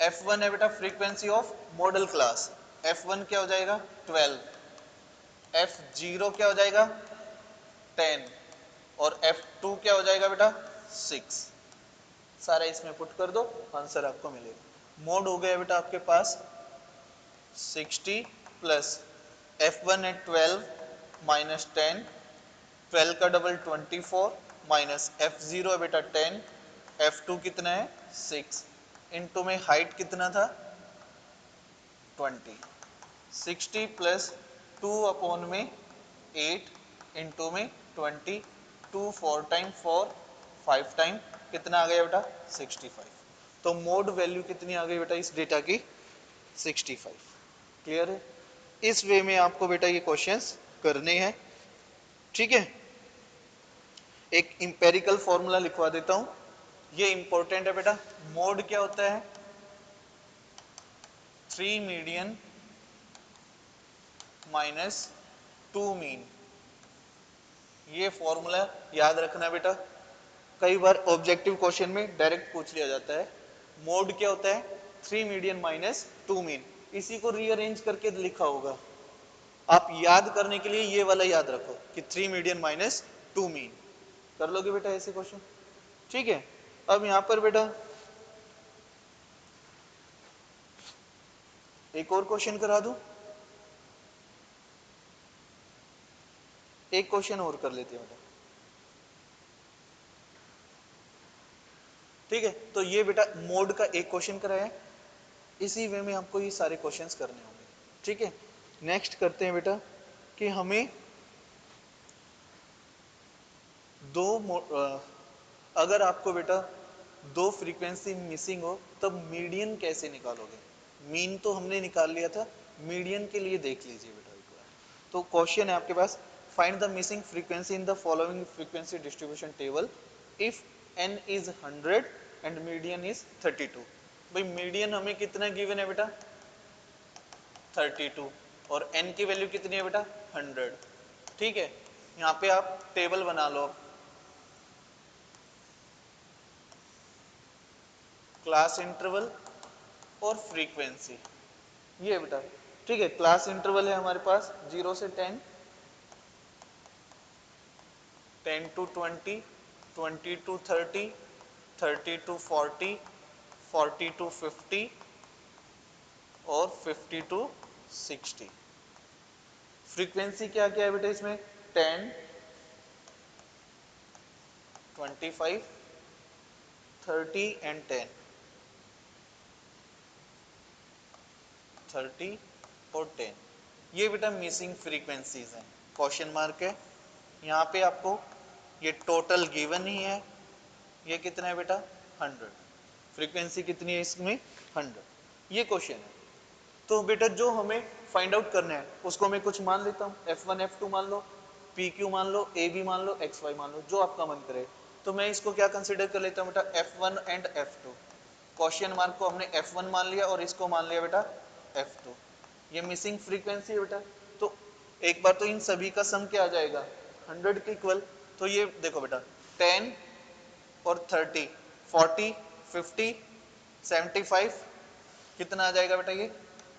Speaker 1: F1 है बेटा frequency of modal class, F1 क्या हो जाएगा 12, F0 क्या हो जाएगा 10, और F2 क्या हो जाएगा बेटा 6। सारा इसमें पुट कर दो, आंसर आपको मिलेगा। मोड हो गया बेटा आपके पास 60 प्लस F1 है 12 माइनस 10, 12 का डबल 24 माइनस F0 है बेटा 10, F2 कितना है 6, इनटू में हाइट कितना था 20, 60 प्लस 2 अपॉन में 8 इंटू में 20, 2 4 टाइम 4 5 टाइम कितना आ गया बेटा 65। तो मोड वैल्यू कितनी आ गई बेटा इस डेटा की, 65। क्लियर है, इस वे में आपको बेटा ये क्वेश्चंस करने हैं। ठीक है, एक इंपेरिकल फॉर्मूला लिखवा देता हूं, ये इंपॉर्टेंट है बेटा। मोड क्या होता है, 3 मीडियन माइनस 2 मीन। ये फॉर्मूला याद रखना बेटा, कई बार ऑब्जेक्टिव क्वेश्चन में डायरेक्ट पूछ लिया जाता है। मोड क्या होता है, 3 मीडियन माइनस 2 मीन। इसी को रीअरेंज करके लिखा होगा, आप याद करने के लिए ये वाला याद रखो कि 3 मीडियन माइनस 2 मीन। कर लोगे बेटा ऐसे क्वेश्चन। ठीक है, अब यहां पर बेटा एक और क्वेश्चन करा दूं। एक क्वेश्चन और कर लेते हैं बेटा, ठीक है। तो ये बेटा मोड का एक क्वेश्चन कराया है, इसी वे में आपको ये सारे क्वेश्चंस करने होंगे, ठीक है। नेक्स्ट करते हैं बेटा कि हमें अगर आपको बेटा दो फ्रीक्वेंसी मिसिंग हो तब मीडियन कैसे निकालोगे। मीन तो हमने निकाल लिया था, मीडियन के लिए देख लीजिए बेटा एक बार। तो क्वेश्चन है आपके पास, find the missing frequency in the following frequency distribution table if n is 100 and median is 32। भाई मीडियन हमें कितना गिवन है बेटा 32 और n की वैल्यू कितनी है बेटा 100, ठीक है। यहाँ पे आप टेबल बना लो, क्लास इंटरवल और फ्रीक्वेंसी, ये बेटा, ठीक है। क्लास इंटरवल है हमारे पास 0 से 10, 10 टू 20, 20 टू 30, 30 टू 40, 40 टू 50 और 50 टू 60। फ्रीक्वेंसी क्या क्या है बेटा इसमें 10, 25, 30 एंड 10, 30 और 10, ये बेटा मिसिंग फ्रीक्वेंसीज हैं, क्वेश्चन मार्क है यहाँ पे आपको। ये टोटल गिवन ही है, ये कितना है बेटा 100, फ्रीक्वेंसी कितनी है इसमें 100, ये क्वेश्चन है। तो बेटा जो हमें फाइंड आउट करना है उसको मैं कुछ मान लेता हूँ, F1 F2 मान लो, PQ मान लो, AB मान लो, XY मान लो, जो आपका मन करे। तो मैं इसको क्या कंसिडर कर लेता हूँ बेटा F1 and F2। Question mark को हमने F1 मान लिया और इसको मान लिया बेटा F2। ये मिसिंग फ्रीक्वेंसी है बेटा। तो एक बार तो इन सभी का सम क्या आ जाएगा 100 के इक्वल। तो ये देखो बेटा 10 और 30, 40, 50, 75, कितना आ जाएगा बेटा ये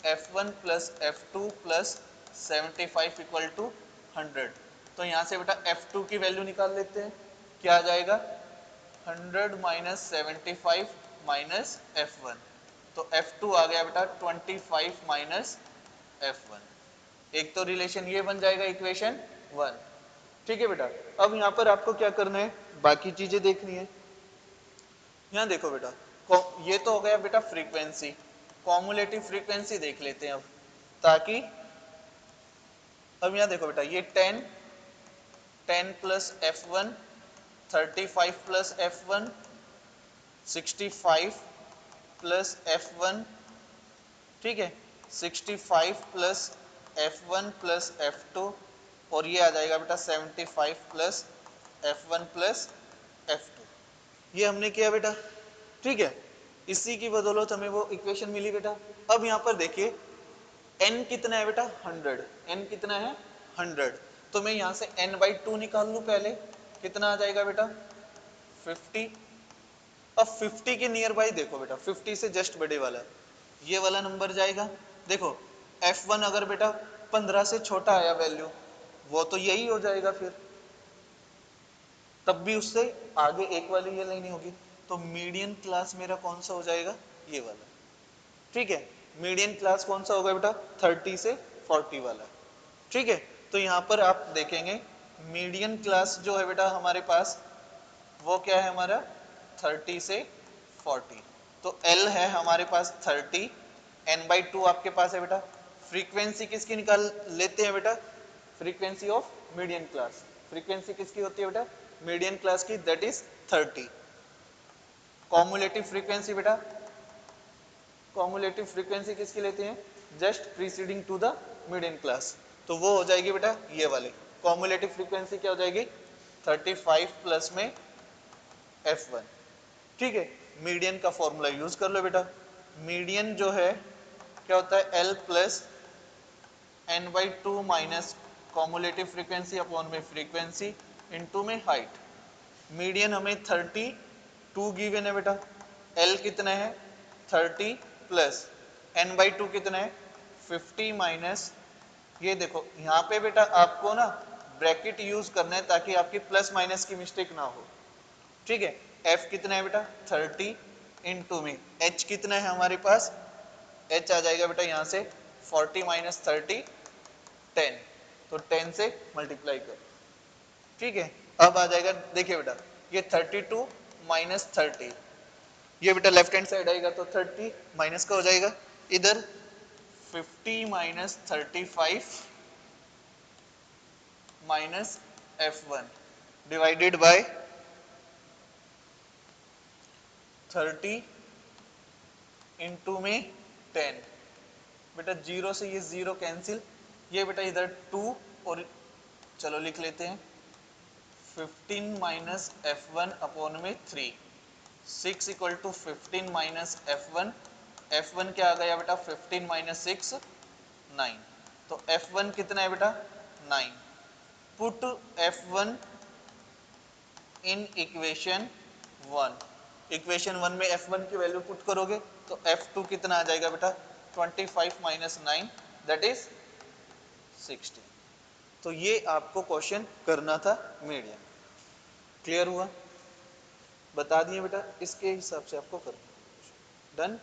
Speaker 1: F1 plus F2 plus 75 equal to 100। तो यहाँ से बेटा F2 की वैल्यू निकाल लेते हैं, क्या आ जाएगा 100 माइनस 75 माइनस F1। तो F2 आ गया बेटा 25 माइनस F1। एक तो रिलेशन ये बन जाएगा इक्वेशन 1, ठीक है बेटा। अब यहाँ पर आपको क्या करना है, बाकी चीजें देखनी है। यहाँ देखो बेटा, ये तो हो गया बेटा फ्रीक्वेंसी, कॉमुलेटिव फ्रीक्वेंसी देख लेते हैं अब, ताकि अब यहाँ देखो बेटा ये 10, 10 plus F1, 35 plus F1, 65 plus F1, ठीक है, 65 प्लस F1 प्लस F2 और ये आ जाएगा बेटा 75 प्लस F1 प्लस F2। ये हमने किया बेटा, ठीक है। इसी की बदौलत हमें वो इक्वेशन मिली बेटा। अब यहाँ पर देखिए n कितना है बेटा 100, n कितना है 100। तो मैं यहाँ से n बाई 2 निकाल लूँ पहले, कितना आ जाएगा बेटा 50। अब 50 के नियर बाई देखो बेटा 50 से जस्ट बड़े वाला ये वाला नंबर जाएगा। देखो F1 अगर बेटा 15 से छोटा आया वैल्यू, वो तो यही हो जाएगा फिर, तब भी उससे आगे एक वाली ये लेनी होगी। तो मीडियन क्लास मेरा कौन सा हो जाएगा ये वाला, ठीक है। मीडियन क्लास कौन सा होगा बेटा 30 से 40 वाला, ठीक है। तो यहाँ पर आप देखेंगे मीडियन क्लास जो है बेटा हमारे पास वो क्या है हमारा 30 से 40। तो L है हमारे पास 30, n बाई 2 आपके पास है बेटा। फ्रीक्वेंसी किसकी निकाल लेते हैं बेटा, frequency of median class, frequency किसकी होती है बेटा मीडियन क्लास की, दैट इज 30। कॉमुलेटिव फ्रीक्वेंसी बेटा, कॉमुलेटिव फ्रीक्वेंसी किसकी लेते हैं just preceding to the median class, तो वो हो जाएगी बेटा ये वाली कॉमुलेटिव फ्रीक्वेंसी क्या हो जाएगी 35 प्लस में F1, ठीक है। मीडियन का फॉर्मूला यूज कर लो बेटा, मीडियन जो है क्या होता है L plus n by 2 minus cumulative frequency upon में फ्रीक्वेंसी इनटू में हाइट। मीडियन हमें 32 गिवन है बेटा, L कितना है 30 प्लस n बाई 2 कितना है 50 माइनस, ये देखो यहाँ पे बेटा आपको ना ब्रैकेट यूज करना है ताकि आपकी प्लस माइनस की मिस्टेक ना हो, ठीक है। F कितना है बेटा 30 इनटू में H कितना है हमारे पास, H आ जाएगा बेटा यहाँ से 40 माइनस 30 10, तो 10 से मल्टीप्लाई करो, ठीक है, अब आ जाएगा, देखिए बेटा ये 32 माइनस 30, ये बेटा लेफ्ट हैंड साइड आएगा तो 30 माइनस का हो जाएगा, इधर 50 minus 35 minus F1 divided by 30 into में 10, बेटा जीरो से ये जीरो कैंसिल, ये बेटा इधर 2 और चलो लिख लेते हैं 15 माइनस F1 अपॉन में 3, 6 equal to 15 minus F1, F1 क्या आ गया बेटा 15 माइनस 6 9, तो F1 कितना है बेटा 9, पुट F1 इन इक्वेशन 1, इक्वेशन 1 में F1 की वैल्यू पुट करोगे तो F2 कितना आ जाएगा बेटा 25 माइनस 9 दैट इज 60, तो ये आपको क्वेश्चन करना था मीडियम, क्लियर हुआ, बता दिए बेटा, इसके हिसाब से आपको करना, डन।